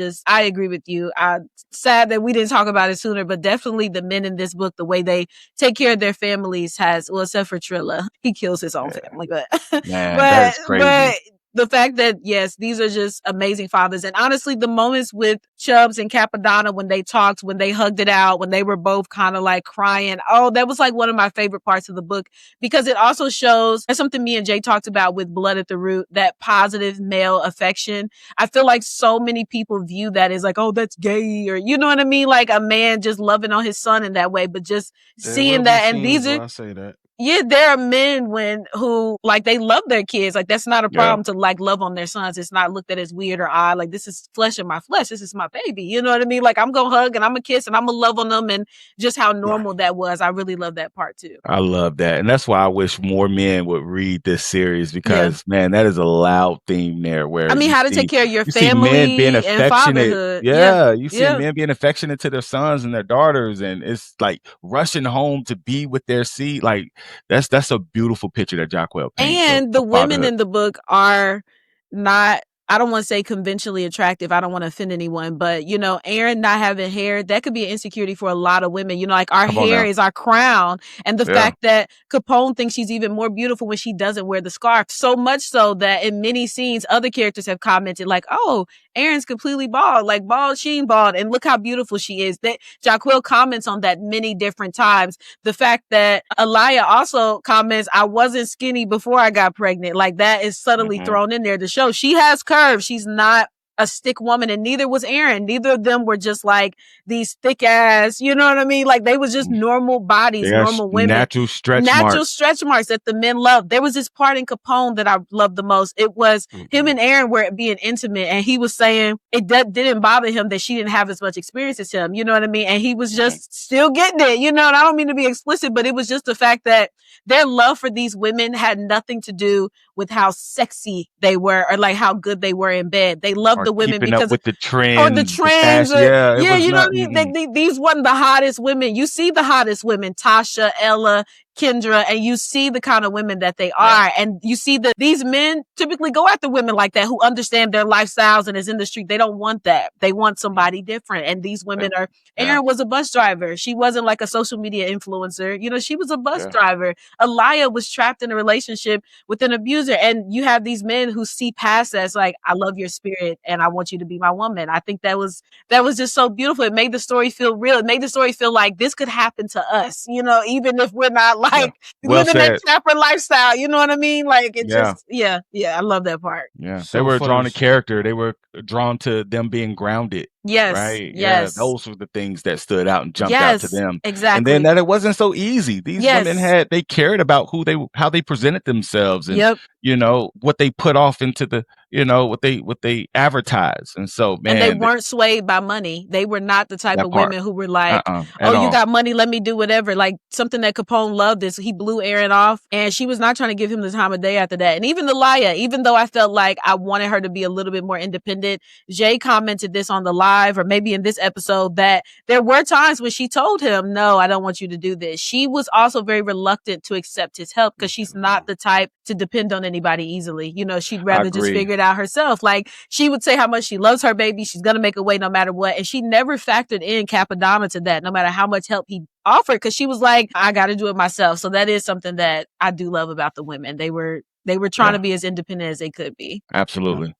agree with you. I'm sad that we didn't talk about it sooner, but definitely the men in this book, the way they take care of their families except for Trilla. He kills his own family, but, man, that's crazy. But the fact that, yes, these are just amazing fathers. And honestly, the moments with Chubbs and Cappadonna when they talked, when they hugged it out, when they were both kind of like crying. Oh, that was like one of my favorite parts of the book because it also shows, that's something me and Jay talked about with Blood at the Root, that positive male affection. I feel like so many people view that as like, oh, that's gay, or you know what I mean? Like a man just loving on his son in that way, but just seeing that. And these are, I say that. Yeah, there are men who like they love their kids. Like that's not a problem to like love on their sons. It's not looked at as weird or odd. Like this is flesh of my flesh. This is my baby. You know what I mean? Like I'm gonna hug and I'm gonna kiss and I'm gonna love on them, and just how normal that was. I really love that part too. I love that. And that's why I wish more men would read this series because man, that is a loud theme there where I mean how to take care of your family men being affectionate. And fatherhood. You see men being affectionate to their sons and their daughters, and it's like rushing home to be with their seed. Like that's a beautiful picture that Jahquel paints. And the women in the book are not, I don't want to say conventionally attractive. I don't want to offend anyone, but Aaron not having hair, that could be an insecurity for a lot of women. Like our hair is our crown. And the fact that Capone thinks she's even more beautiful when she doesn't wear the scarf. So much so that in many scenes, other characters have commented like, oh, Aaron's completely bald, like bald, she ain't bald. And look how beautiful she is. That Jahquel comments on that many different times. The fact that Alaia also comments, I wasn't skinny before I got pregnant. Like that is subtly thrown in there to show she has curves. She's not a stick woman, and neither was Aaron. Neither of them were just like these thick ass, you know what I mean? Like they was just normal bodies, normal women. Natural stretch marks that the men loved. There was this part in Capone that I loved the most. It was him and Aaron were being intimate, and he was saying it didn't bother him that she didn't have as much experience as him, you know what I mean? And he was just still getting it, you know, and I don't mean to be explicit, but it was just the fact that their love for these women had nothing to do with how sexy they were or like how good they were in bed. They loved the women because up with the trends, or the trends. You know what I mean? These wasn't the hottest women. You see the hottest women, Tasha, Ella, Kendra, and you see the kind of women that they are. And you see that these men typically go after women like that who understand their lifestyles and is in the street. They don't want that. They want somebody different. And these women are, Erin was a bus driver. She wasn't like a social media influencer. You know, she was a bus driver. Alaia was trapped in a relationship with an abuser. And you have these men who see past that. It's like, I love your spirit and I want you to be my woman. I think that was just so beautiful. It made the story feel real. It made the story feel like this could happen to us, you know, even if we're not like living that trapper lifestyle. You know what I mean? Like it just, I love that part. Yeah. So they were drawn to character. They were drawn to them being grounded. Yes. Right. Yes. Yeah. Those were the things that stood out and jumped out to them. Exactly. And then that it wasn't so easy. These women they cared about how they presented themselves and you know what they put off into the, you know, what they advertise. And so man, and they weren't swayed by money. They were not the type of women who were like, you got money, let me do whatever. Like something that Capone loved is he blew Aaron off and she was not trying to give him the time of day after that. And even Alaia, even though I felt like I wanted her to be a little bit more independent, Jay commented this on the live or maybe in this episode that there were times when she told him, no, I don't want you to do this. She was also very reluctant to accept his help because she's not the type to depend on anybody easily. You know, she'd rather just figure it out herself. Like she would say how much she loves her baby. She's going to make a way no matter what. And she never factored in Cappadonna to that, no matter how much help he offered. Because she was like, I got to do it myself. So that is something that I do love about the women. They were trying to be as independent as they could be. Absolutely.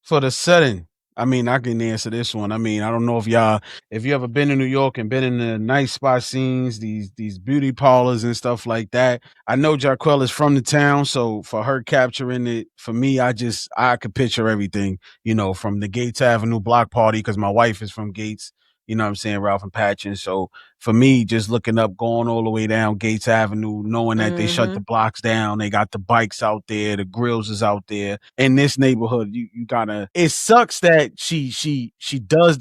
For the setting, I mean, I can answer this one. I mean, I don't know if you ever been in New York and been in the night spot scenes, these beauty parlors and stuff like that. I know Jahquel is from the town, so for her capturing it, for me, I could picture everything, you know, from the Gates Avenue block party, because my wife is from Gates, you know what I'm saying, Ralph and Patchen. So for me, just looking up, going all the way down Gates Avenue, knowing that they shut the blocks down, they got the bikes out there, the grills is out there. In this neighborhood, you gotta, it sucks that she does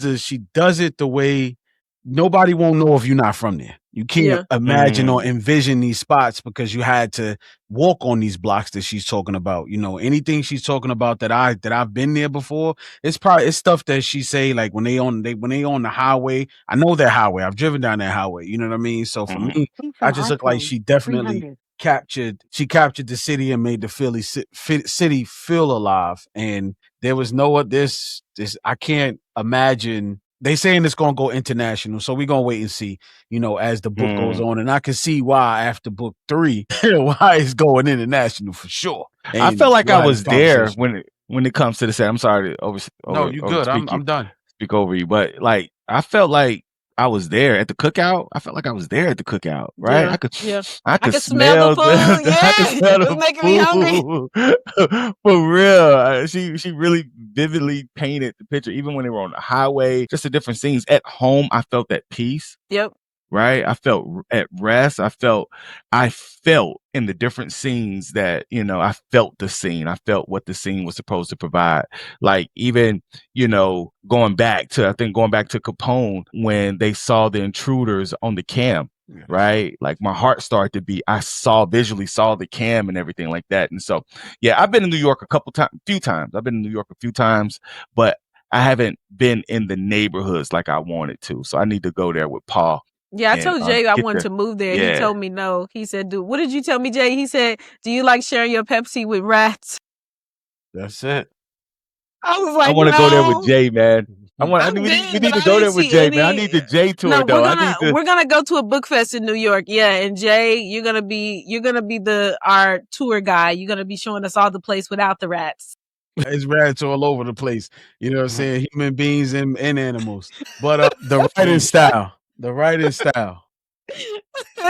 it the way nobody won't know if you're not from there. You can't imagine or envision these spots because you had to walk on these blocks that she's talking about. You know, anything she's talking about that I've been there before, it's stuff that she say like when they on the highway. I know that highway. I've driven down that highway. You know what I mean? So for me, I just look like she definitely captured the city and made the city feel alive. And there was this I can't imagine. They saying it's gonna go international, so we're gonna wait and see, you know, as the book goes on. And I can see why after book 3, why it's going international for sure. And I felt like I was there when it comes to the set. I'm sorry to no, you good. I'm done. Speak over you, but like I felt like I was there at the cookout. I felt like I was there at the cookout, right? I could smell the food. I could smell the food. Making me hungry. For real. She really vividly painted the picture, even when they were on the highway, just the different scenes. At home, I felt at peace. Yep. Right. I felt at rest. I felt in the different scenes that, you know, I felt the scene. I felt what the scene was supposed to provide. Like even, you know, going back to Capone when they saw the intruders on the cam, right? Like my heart started to beat. I visually saw the cam and everything like that. And so, yeah, I've been in New York a few times. I've been in New York a few times, but I haven't been in the neighborhoods like I wanted to. So I need to go there with Paul. Yeah, I told Jay I wanted to move there. Yeah. He told me no. He said, dude, what did you tell me, Jay? He said, do you like sharing your Pepsi with rats? That's it. I was like, I want to go there with Jay, man. We need to go there with Jay, man. I need the Jay tour though. We're gonna go to a book fest in New York. Yeah, and Jay, you're gonna be our tour guy. You're gonna be showing us all the place without the rats. It's rats all over the place. You know what I'm saying? Human beings and animals. But the writing style.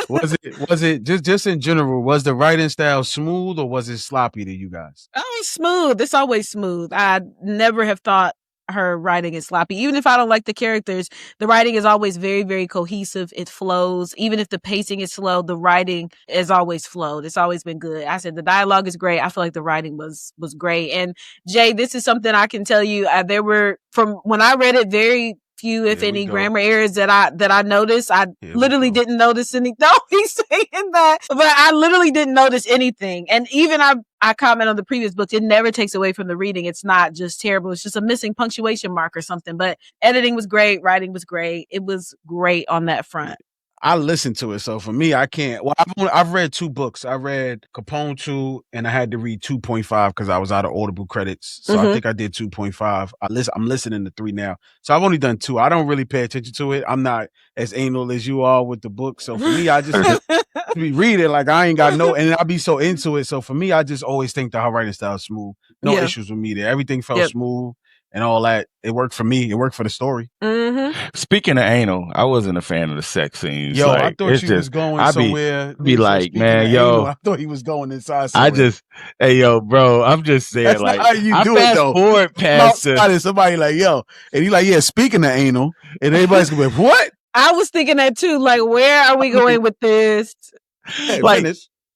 Was it just in general, was the writing style smooth or was it sloppy to you guys? Oh, smooth. It's always smooth. I never have thought her writing is sloppy. Even if I don't like the characters, the writing is always very, very cohesive. It flows. Even if the pacing is slow, the writing is always flowed. It's always been good. I said the dialogue is great. I feel like the writing was great. And Jay, this is something I can tell you. There were, from when I read it, very few, if any, grammar errors that I noticed. I literally didn't notice any. No, he's saying that, but I literally didn't notice anything. And even I comment on the previous books, it never takes away from the reading. It's not just terrible. It's just a missing punctuation mark or something. But editing was great. Writing was great. It was great on that front. I listened to it, so for me, I can't. Well, I've read 2 books. I read Capone 2, and I had to read 2.5 because I was out of Audible credits. So I think I did 2.5. I'm listening to 3 now. So I've only done 2. I don't really pay attention to it. I'm not as anal as you are with the book. So for me, I just be reading like I ain't got no, and I'll be so into it. So for me, I just always think that her writing style is smooth. No issues with me there. Everything felt smooth. And all that, it worked for me. It worked for the story. Speaking of anal, I wasn't a fan of the sex scenes. Yo, I thought you was going somewhere. Be like, man, yo, I thought he was going inside somewhere. Hey, yo, bro, I'm just saying, that's like, not how you do it though. Forward past and somebody like, yo, and he like, yeah, speaking of anal, and everybody's gonna be, what? I was thinking that too. Like, where are we going with this? Hey, like.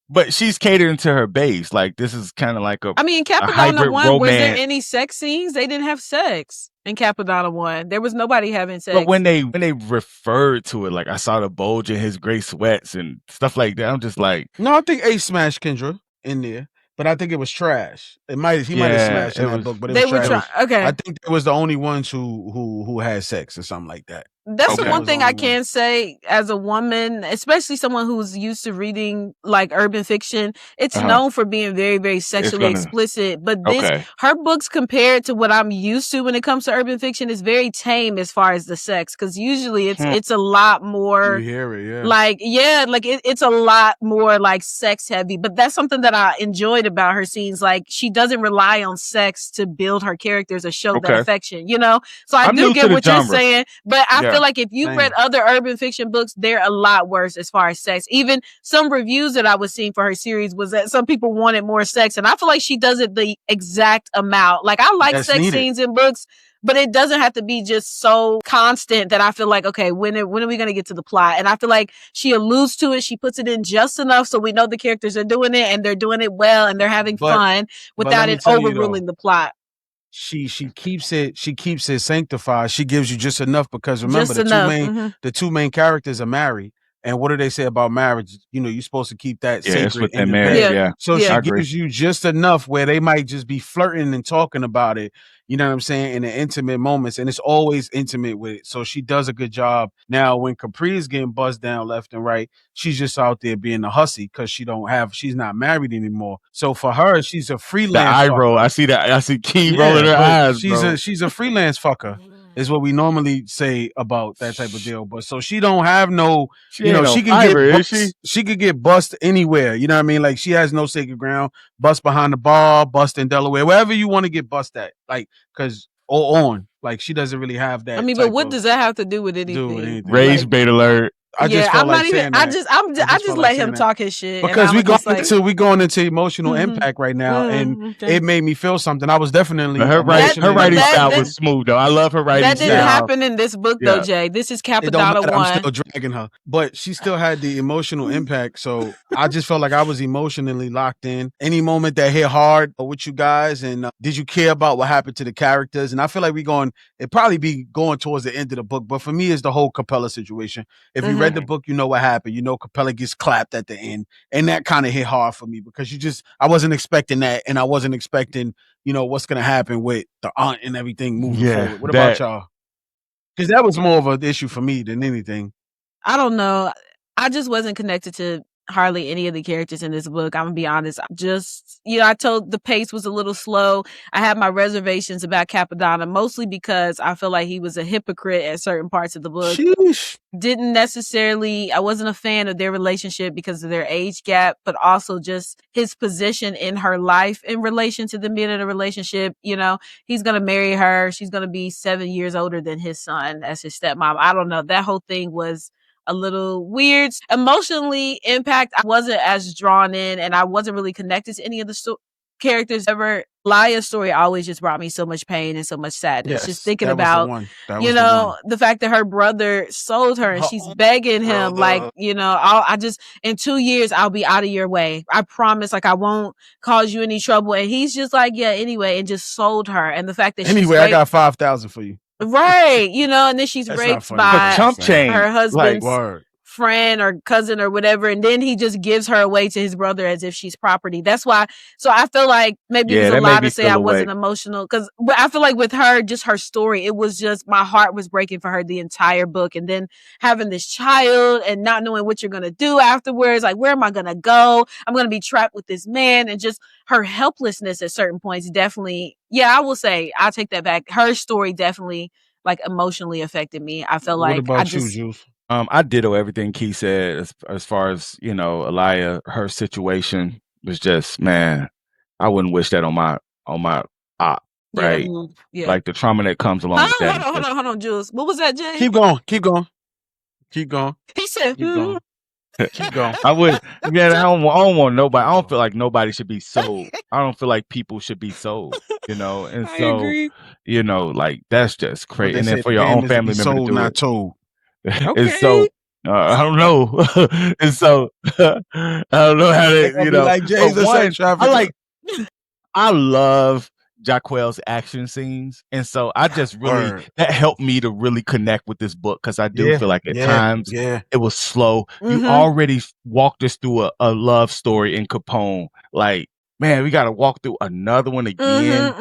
But she's catering to her base. Like, this is kind of like I mean, in Cappadonna 1, was there any sex scenes? They didn't have sex in Cappadonna 1. There was nobody having sex. But when they referred to it, like, I saw the bulge in his gray sweats and stuff like that, I'm just like... No, I think Ace smashed Kendra in there. But I think it was trash. He might have smashed in that book, but it was trash. Okay. I think it was the only ones who had sex or something like that. That's the one thing I can say as a woman, especially someone who's used to reading like urban fiction. It's known for being very, very sexually explicit. But her books compared to what I'm used to when it comes to urban fiction is very tame as far as the sex. Because usually it's a lot more. You hear it, like it's a lot more like sex heavy. But that's something that I enjoyed about her scenes. Like she doesn't rely on sex to build her characters or show that affection. You know, so I do get what you're saying, but I feel like if you've read other urban fiction books, they're a lot worse as far as sex. Even some reviews that I was seeing for her series was that some people wanted more sex, and I feel like she does it the exact amount. Like I like sex scenes in books, but it doesn't have to be just so constant that I feel like, okay, when are we going to get to the plot? And I feel like she alludes to it. She puts it in just enough so we know the characters are doing it and they're doing it well and they're having fun without it overruling the plot. She keeps it sanctified. She gives you just enough because remember the two main characters are married. And what do they say about marriage? You know, you're supposed to keep that sacred in the bed. So she gives you just enough where they might just be flirting and talking about it. You know what I'm saying? In the intimate moments. And it's always intimate with it. So she does a good job. Now, when Capri is getting buzzed down left and right, she's just out there being a hussy because she's not married anymore. So for her, she's a freelance. The eye roll. I see that. I see Key rolling her eyes. She's a freelance fucker. Is what we normally say about that type of deal. But so she don't have no, she could get bust anywhere. You know what I mean? Like she has no sacred ground. Bust behind the bar, bust in Delaware, wherever you want to get bust at. Like, cause like she doesn't really have that. I mean, but what does that have to do with anything? Rage bait alert. I just let him talk his shit because we going into emotional impact right now, and it made me feel something. I was definitely her writing style was smooth though. I love her writing. That didn't happen in this book though, Jay. This is Cappadonna 1. I'm still dragging her, but she still had the emotional impact. So I just felt like I was emotionally locked in. Any moment that hit hard with you guys, and did you care about what happened to the characters? And I feel like it probably be going towards the end of the book, but for me, it's the whole Capella situation. If you read the book, you know what happened. You know Capella gets clapped at the end, and that kind of hit hard for me because I wasn't expecting that, and I wasn't expecting, what's gonna happen with the aunt and everything moving forward. What about y'all? Because that was more of an issue for me than anything. I don't know. I just wasn't connected to hardly any of the characters in this book. I'm gonna be honest. I told the pace was a little slow. I had my reservations about Cappadonna, mostly because I feel like he was a hypocrite at certain parts of the book. Sheesh. I wasn't a fan of their relationship because of their age gap, but also just his position in her life in relation to them being in a relationship. He's gonna marry her. She's gonna be 7 years older than his son as his stepmom. I don't know. That whole thing was a little weird. Emotionally, Impact, I wasn't as drawn in and I wasn't really connected to any of the characters ever. Alaia's story always just brought me so much pain and so much sadness. Just thinking about, the fact that her brother sold her and she's begging him, like, in 2 years, I'll be out of your way. I promise, like, I won't cause you any trouble. And he's just like, yeah, anyway, and just sold her. And the fact that I got 5,000 for you. Right. And then she's raped by her husband's friend or cousin or whatever, and then he just gives her away to his brother as if she's property. That's why. So I feel like maybe it was a lot to say I wasn't emotional, because I feel like with her, just her story, it was just, my heart was breaking for her the entire book. And then having this child and not knowing what you're gonna do afterwards, like, where am I gonna go? I'm gonna be trapped with this man, and just her helplessness at certain points. Definitely, I will say, I'll take that back. Her story definitely, like, emotionally affected me. I feel like, what about you, Jules? I ditto everything Key said as far as, Alaia, her situation was just, man, I wouldn't wish that on my op, right? Yeah. Like the trauma that comes along with that. Hold on, Jules. What was that, Jay? Keep going. He said, keep going. I would, man, I don't want nobody. I don't feel like nobody should be sold. I don't feel like people should be sold, and I so, agree. Like, that's just crazy. And then for your own family member to do not it. told. And so, I don't know. And so, I don't know how to, like Jay's I love Jahquel's action scenes. And so I just really, that helped me to really connect with this book, because I do feel like at times it was slow. You already walked us through a love story in Capone. Like, man, we got to walk through another one again.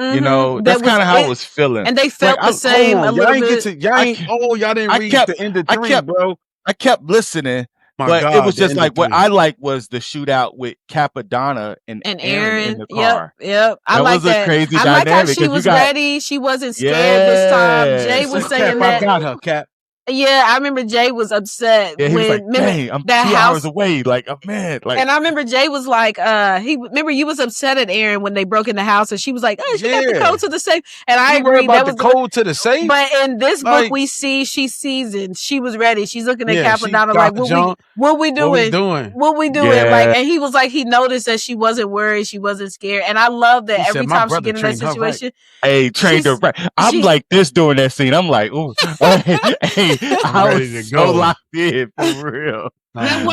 That's kind of how I was feeling. And they felt the same a little bit. Y'all didn't reach the end of 3, bro. I kept listening. But it was just like, what I liked was the shootout with Cappadonna and Aaron in the car. Yep. That was a crazy dynamic. I like how she was ready. She wasn't scared this time. Jay was saying that. I got her, Cap. Yeah, I remember Jay was upset when, he was like, dang, I'm 2 hours away. Like, man. Like, and I remember Jay was like, remember you was upset at Aaron when they broke in the house, and she was like, oh, she got the code to the safe. And I agree, about the code to the safe. But in this book, we see she's seasoned. She was ready. She's looking at Cappadonna like, what we doing? What we doing? Yeah. Like, and he was like, he noticed that she wasn't worried, she wasn't scared. And I love that every time she get in that situation. Hey, trained her right. I'm like this during that scene. I'm like, ooh, hey, I was so locked in, for real. I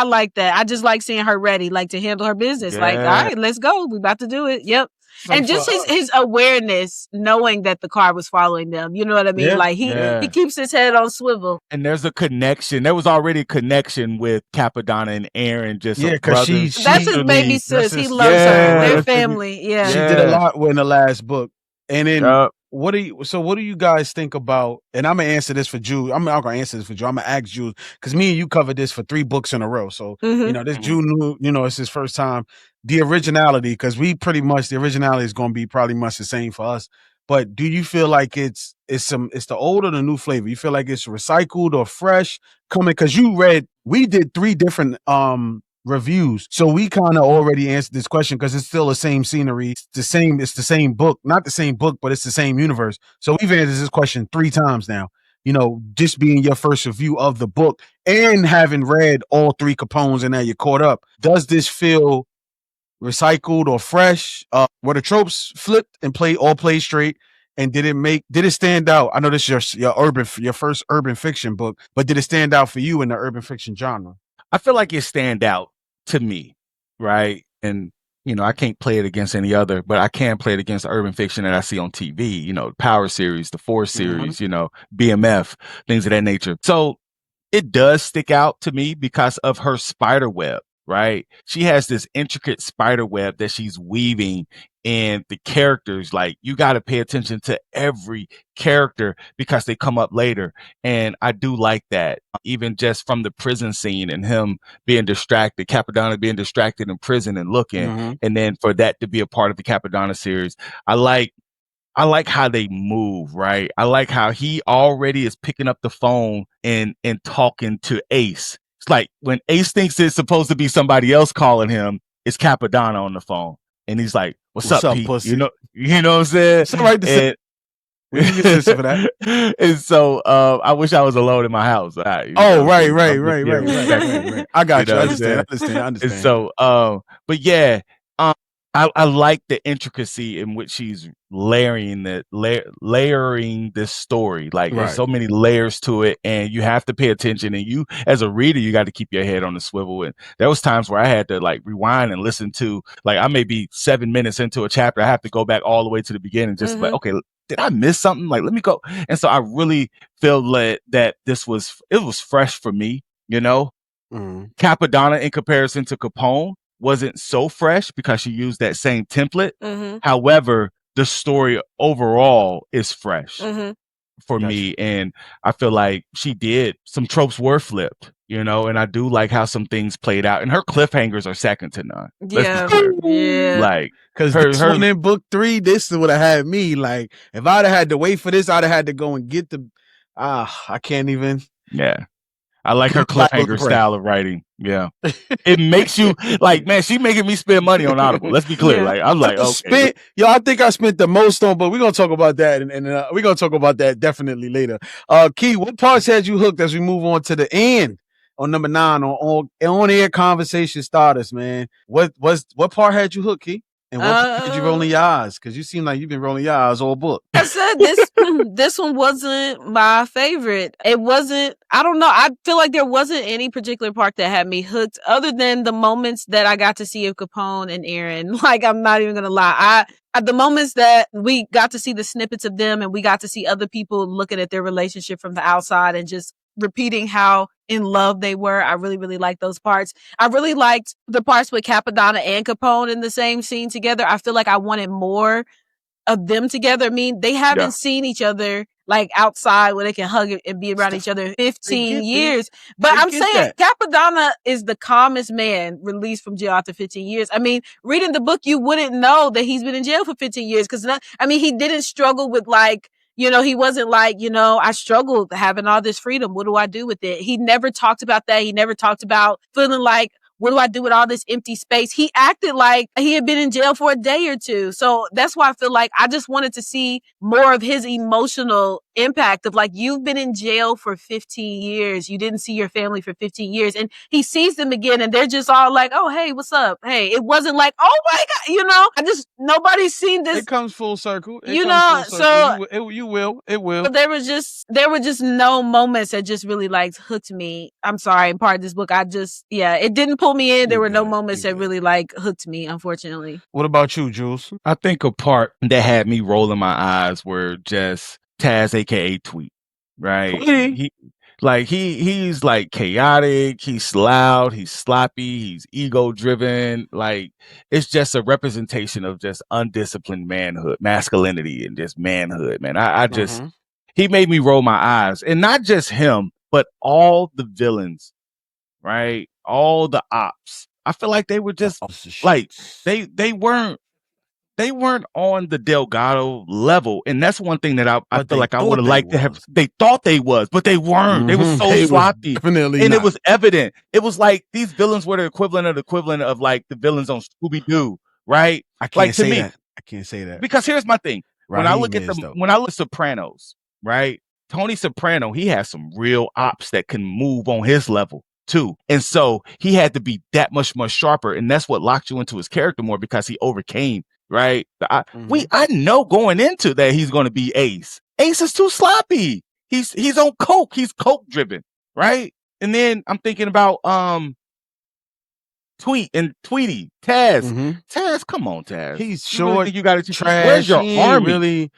like that. I just like seeing her ready, like, to handle her business. Like, all right, let's go. We about to do it. Yep. And just his awareness, knowing that the car was following them. You know what I mean? Like, he keeps his head on swivel. And there's a connection. There was already a connection with Cappadonna and Aaron. Just that's his baby sis. He loves her. Their family. She did a lot in the last book. And then what do you guys think about, and I'm gonna answer this for Jude. I'm not gonna answer this for Jude. I'm gonna ask Jude, because me and you covered this for 3 books in a row. So this Jude knew, it's his first time. The originality, because the originality is gonna be probably much the same for us. But do you feel like it's the old or the new flavor? You feel like it's recycled or fresh coming? Because we did 3 different reviews, so we kind of already answered this question, because it's still the same scenery, it's the same book, not the same book, but it's the same universe. So we've answered this question 3 times now. Just being your first review of the book and having read all 3 Capones, and now you're caught up, does this feel recycled or fresh? Were the tropes flipped and played straight? And did it stand out? I know this is your first urban fiction book, but did it stand out for you in the urban fiction genre? I feel like it stand out to me, right? And I can't play it against any other, but I can play it against urban fiction that I see on TV, Power series, the Force series, BMF, things of that nature. So it does stick out to me because of her spider web, right? She has this intricate spider web that she's weaving in the characters. Like, you got to pay attention to every character because they come up later. And I do like that, even just from the prison scene and him being distracted, Cappadonna being distracted in prison and looking, and then for that to be a part of the Cappadonna series. I like how they move, right? I like how he already is picking up the phone and talking to Ace. It's like when Ace thinks it's supposed to be somebody else calling him, it's Cappadonna on the phone. And he's like, what's up, Pete? Pussy? You know what I'm saying? It's all right to say. We can get for that. And so I wish I was alone in my house. Right. I got you. I understand. And so, but yeah, I like the intricacy in which she's layering this story. Like there's so many layers to it, and you have to pay attention. And you, as a reader, you got to keep your head on the swivel. And there was times where I had to like rewind and listen to, like, I may be 7 minutes into a chapter, I have to go back all the way to the beginning, just like, okay, did I miss something? Like, let me go. And so I really feel that it was fresh for me, you know. Cappadonna, in comparison to Capone, wasn't so fresh because she used that same template. However, the story overall is fresh for me. And I feel like some tropes were flipped, you know, and I do like how some things played out. And her cliffhangers are second to none. Let's be clear. Yeah. Like, because this one in book 3, this would have had me. Like, if I'd have had to wait for this, I'd have had to go and get I can't even. Yeah. I like her cliffhanger style of writing. Yeah. It makes you like, man, she making me spend money on Audible. Let's be clear. Like, I'm like, okay. I think I spent the most on, but we're going to talk about that. And we're going to talk about that definitely later. Key, what parts had you hooked as we move on to the end on number 9 on air conversation starters, man? What part had you hooked, Key? And what part did you rolling your eyes? Because you seem like you've been rolling your eyes all book. I said this one wasn't my favorite. It wasn't, I don't know. I feel like there wasn't any particular part that had me hooked other than the moments that I got to see of Capone and Aaron. Like, I'm not even going to lie. The moments that we got to see the snippets of them and we got to see other people looking at their relationship from the outside and just repeating how in love they were. I really, really liked those parts. I really liked the parts with Cappadonna and Capone in the same scene together. I feel like I wanted more of them together. I mean, they haven't seen each other like outside where they can hug and be around each other in 15 years. But I'm saying Cappadonna is the calmest man released from jail after 15 years. I mean, reading the book, you wouldn't know that he's been in jail for 15 years because, he didn't struggle with like, he wasn't like, I struggled having all this freedom. What do I do with it? He never talked about that. He never talked about feeling like, what do I do with all this empty space? He acted like he had been in jail for a day or two. So that's why I feel like I just wanted to see more of his emotional impact of like, you've been in jail for 15 years. You didn't see your family for 15 years. And he sees them again and they're just all like, oh, hey, what's up? Hey, it wasn't like, oh my God, nobody's seen this. It comes full circle. So it will. But there were just no moments that just really like hooked me. I'm sorry, in part of this book, it didn't pull me in. There were no moments that really like hooked me, unfortunately. What about you, Jules? I think a part that had me rolling my eyes were just Taz, aka Tweet, right? He's like chaotic, he's loud, he's sloppy, he's ego driven. Like, it's just a representation of just undisciplined manhood, masculinity, and just manhood, man. He made me roll my eyes. And not just him, but all the villains, right? All the ops. I feel like they were just like they weren't on the Delgato level. And that's one thing that I feel like I would have liked to have. They thought they was, but they weren't. They were so sloppy. And it was evident. It was like these villains were the equivalent of like the villains on Scooby-Doo, right? I can't say that. Because here's my thing. When I look at Sopranos, right? Tony Soprano, he has some real ops that can move on his level too. And so he had to be that much more sharper. And that's what locked you into his character more because he overcame, right? I know going into that he's going to be Ace. Ace is too sloppy. He's on coke. He's coke driven, right? And then I'm thinking about Tweety, Taz. Taz, come on, Taz. He's short. Really, you got to trash. Where's your army?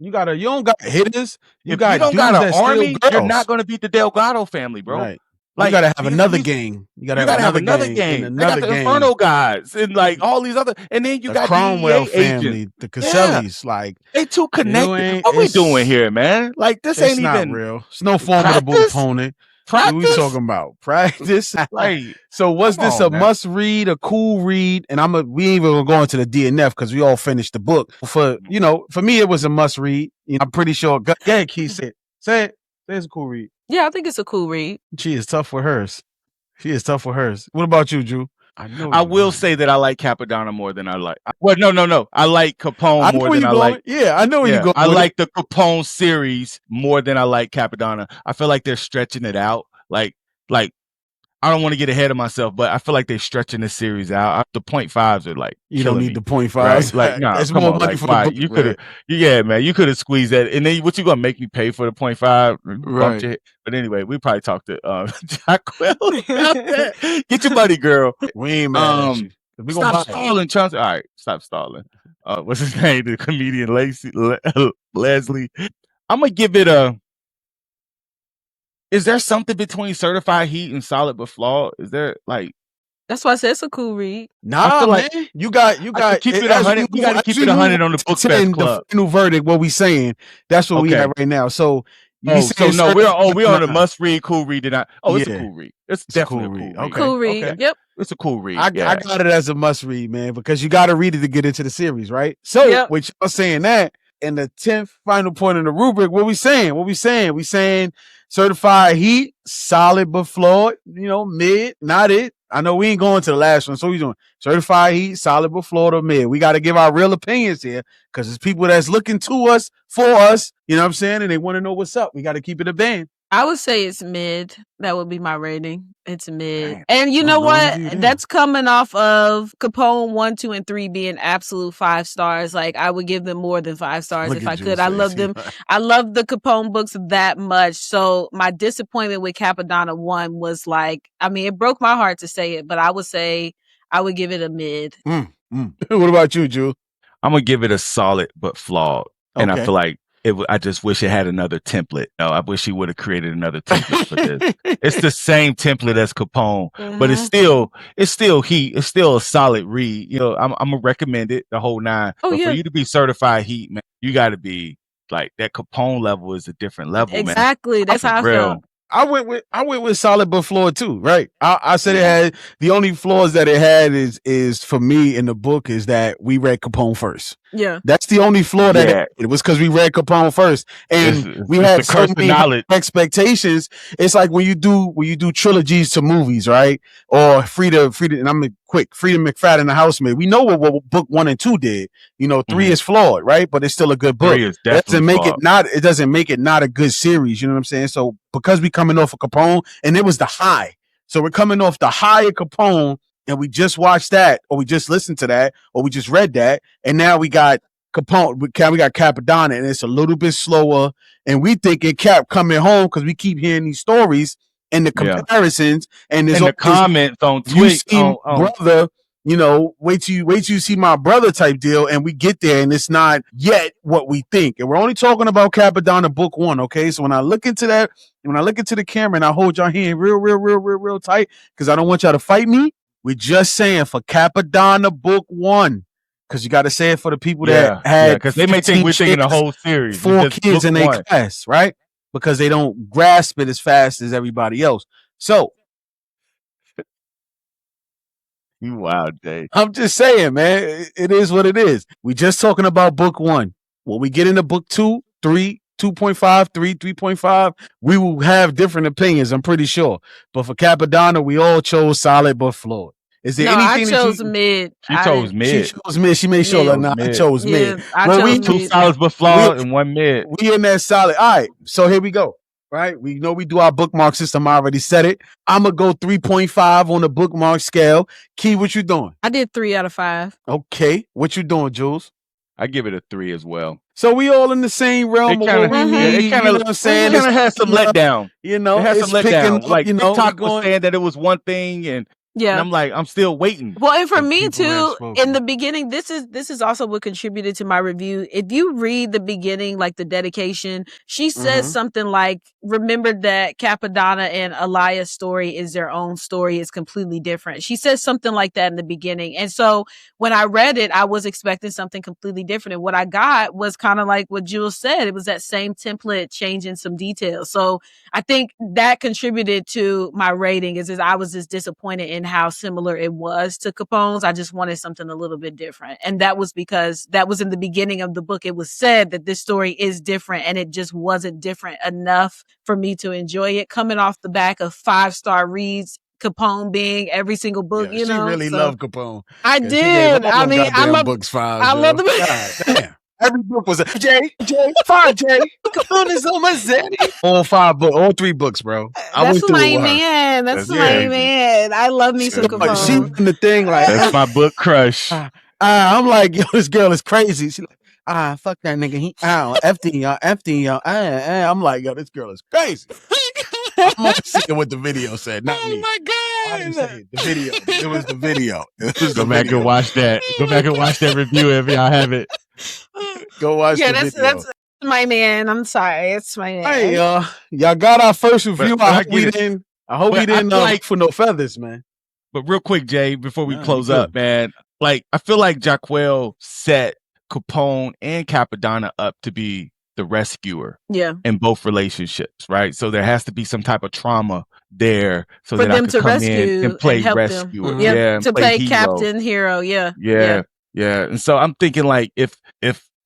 You don't got hitters. You don't got an army. You're not going to beat the Delgato family, bro. Right. Like, you got to have another gang. You got to have another gang. They got the Inferno guys and like all these other, and then you got Cromwell DEA family, agents. the Casellis. Like, they too connected. What we doing here, man? Like, this ain't even real. It's no formidable opponent. Practice? What we talking about? Practice. Like, so was this a must read, a cool read? And we ain't even gonna go into the DNF because we all finished the book. For me, it was a must read. I'm pretty sure. Yeah, Keith said, say it. It's a cool read. Yeah, I think it's a cool read. She is tough with hers. What about you, Drew? I will say that I like Cappadonna more than I like. Well, no. I like Capone more than I like. Yeah, I know where you go. I like the Capone series more than I like Cappadonna. I feel like they're stretching it out. Like I don't want to get ahead of myself, but I feel like they're stretching this series out. The 0.5s are like you don't need me, the 0.5s. right? Like, no, That's come more on, money like, for the why book. you could have, yeah, man, you could have squeezed that, and then what you gonna make me pay for the 0.5? Bumped your head. But anyway, we probably talked to Jahquel about that. Get your money, girl. We ain't mad at you. We gonna Stop stalling, Chauncey. All right, stop stalling. What's his name? The comedian Leslie. I'm gonna give it a. Is there something between Certified Heat and Solid but Flawed? Is there like? That's why I said it's a cool read. Nah, man. Like you got keep it 100. We got to keep it 100 on the Bookfest Club. The final verdict, what we saying? That's what we have right now. So so no, we're on a must read, cool read. It's a cool read. It's definitely a cool read. Okay. Cool read. Okay. Yep. It's a cool read. I got it as a must read, man, because you got to read it to get into the series, right? So with y'all saying that, in the 10th final point in the rubric, what we saying? We saying Certified Heat, solid but flawed, mid, not it. I know we ain't going to the last one, so we doing Certified Heat, solid but flawed or mid. We got to give our real opinions here because it's people that's looking to us, for us, you know what I'm saying? And they want to know what's up. We got to keep it a band. I would say it's mid. That would be my rating. It's mid. And you know what? That's coming off of Capone 1, 2, and 3 being absolute 5 stars. Like, I would give them more than 5 stars if I could. I love them. I love the Capone books that much. So my disappointment with Cappadonna 1 was like, I mean, it broke my heart to say it, but I would say I would give it a mid. What about you, Drew? I'm going to give it a solid but flawed. And I feel like I just wish it had another template. No, I wish he would have created another template for this. It's the same template as Capone, but it's still Heat. It's still a solid read. I'm gonna recommend it the whole 9. But for you to be Certified Heat, man, you got to be like that. Capone level is a different level, man. Exactly. That's how I felt. I went with solid but flawed too, right? I said it had the only flaws that it had is for me in the book is that we read Capone first. Yeah, that's the only flaw that it was because we read Capone first, and we had so many expectations. It's like when you do trilogies to movies, right? Or Frida, and I'm quick. Frida McFadden, The Housemaid. We know what book 1 and 2 did. 3 is flawed, right? But it's still a good book. 3 is definitely it doesn't make it not a good series. You know what I'm saying? So because we coming off of Capone, and it was the high, so we're coming off the high of Capone. And we just watched that, or we just listened to that, or we just read that, and now we got Capone. We got Cappadonna, and it's a little bit slower. And we thinking Cap coming home because we keep hearing these stories and the comparisons and the comments on Twitch. Brother, wait till you see my brother type deal, and we get there, and it's not yet what we think. And we're only talking about Cappadonna book 1, okay? So when I look into that, when I look into the camera, and I hold your hand real tight because I don't want y'all to fight me. We're just saying for Cappadonna book 1, because you got to say it for the people that had because they may think we're thinking the whole series. 4 kids in their class, right? Because they don't grasp it as fast as everybody else. So you wild, Dave. I'm just saying, man, it is what it is. We just talking about book 1. When we get into book 2, 3, 2.5, 3, 3.5, we will have different opinions, I'm pretty sure. But for Cappadonna, we all chose solid but flawed. Is there anything I chose mid. She chose mid. She chose mid. She made sure I chose mid. I chose 2 solids but flawed and 1 mid. We in that solid. All right, so here we go. Right, we know we do our bookmark system. I already said it. I'm gonna go 3.5 on the bookmark scale. Key, what you doing? I did 3 out of 5. Okay, what you doing, Jules? I give it a 3 as well. So we all in the same realm. It kind of has some letdown. It has some letdown. Like TikTok was saying that it was one thing, and Yeah. And I'm like, I'm still waiting. Well, and for me too, in the beginning, this is also what contributed to my review. If you read the beginning, like the dedication, she says something like, remember that Cappadonna and Alaia's story is their own story. It's completely different. She says something like that in the beginning. And so when I read it, I was expecting something completely different. And what I got was kind of like what Jules said. It was that same template changing some details. So I think that contributed to my rating is I was just disappointed in how similar it was to Capone's. I just wanted something a little bit different. And that was because that was in the beginning of the book. It was said that this story is different and it just wasn't different enough for me to enjoy it. Coming off the back of 5-star reads, Capone being every single book, you know. She really loved Capone. I did. I mean, books 5. I love them. God damn. Every book was a J, 5J. Cappadonna so much Zeddy. All 3 books, bro. I That's went through my it with her. man. That's my crazy. man. I love me some Like, she Capone. in the thing like That's my book crush. I'm like, yo, this girl is crazy. She like, fuck that nigga. He FD y'all. I'm like, yo, this girl is crazy. I'm only seeing what the video said, not me. my God. I didn't say it. The video. It was the video. It was Go the back video. and watch that. Go back and watch that review if y'all haven't. Go watch the video. That's my man. I'm sorry. It's my man. Hey, y'all got our first review. But I I hope we get it. didn't. I hope But we I didn't feel like- for no feathers, man. But real quick, Jay, before we Nah, close you up, good. man, like I feel like Jahquel set Capone and Cappadonna up to be the rescuer Yeah. in both relationships, right? So there has to be some type of trauma there so For that I them could to come rescue in and play and help rescuer. them. Mhm. Yeah, and To play hero. Captain Hero. Yeah. Yeah. And so I'm thinking like if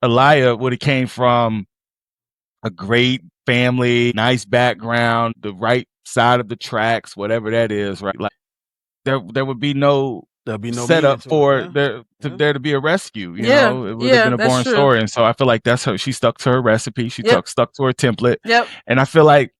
Alaia would have came from a great family, nice background, the right side of the tracks, whatever that is, right? Like there would be no There'll be no setup meaning to for it, there to be a rescue. You Yeah, know, it would have been a that's boring true. story. And so I feel like that's her. She stuck to her recipe. She Yep. stuck to her template. Yep. And I feel like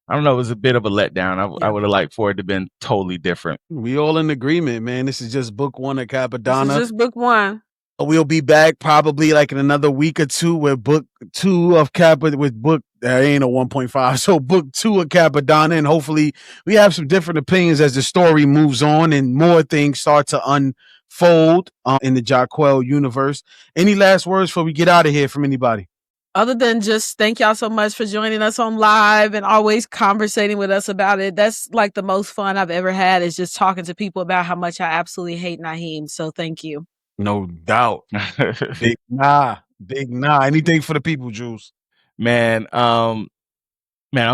I don't know, it was a bit of a letdown. I Yeah. would have liked for it to have been totally different. We all in agreement, man. This is just book 1 of This Cappadonna. is just book 1. We'll be back probably like in another week or 2 with book 2 of with book ain't a 1.5. So book 2 of Cappadonna, and hopefully we have some different opinions as the story moves on and more things start to unfold in the Jahquel universe. Any last words before we get out of here from anybody? Other than just thank y'all so much for joining us on live and always conversating with us about it. That's like the most fun I've ever had, is just talking to people about how much I absolutely hate Naheem. So thank you. No doubt. Big nah. Anything for the people, Jules? Man, I'm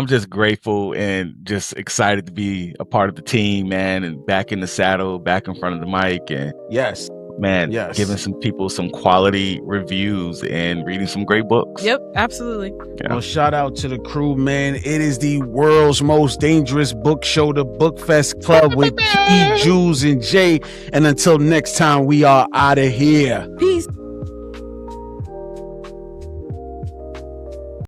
just grateful and just excited to be a part of the team, man, and back in the saddle, back in front of the mic, and Yes. man, Yes. giving some people some quality reviews and reading some great books. Yep, absolutely. Yeah. Well, shout out to the crew, man. It is the world's most dangerous book show, the Bookfest Club with Key, Jules, and Jay. And until next time, we are out of here. Peace.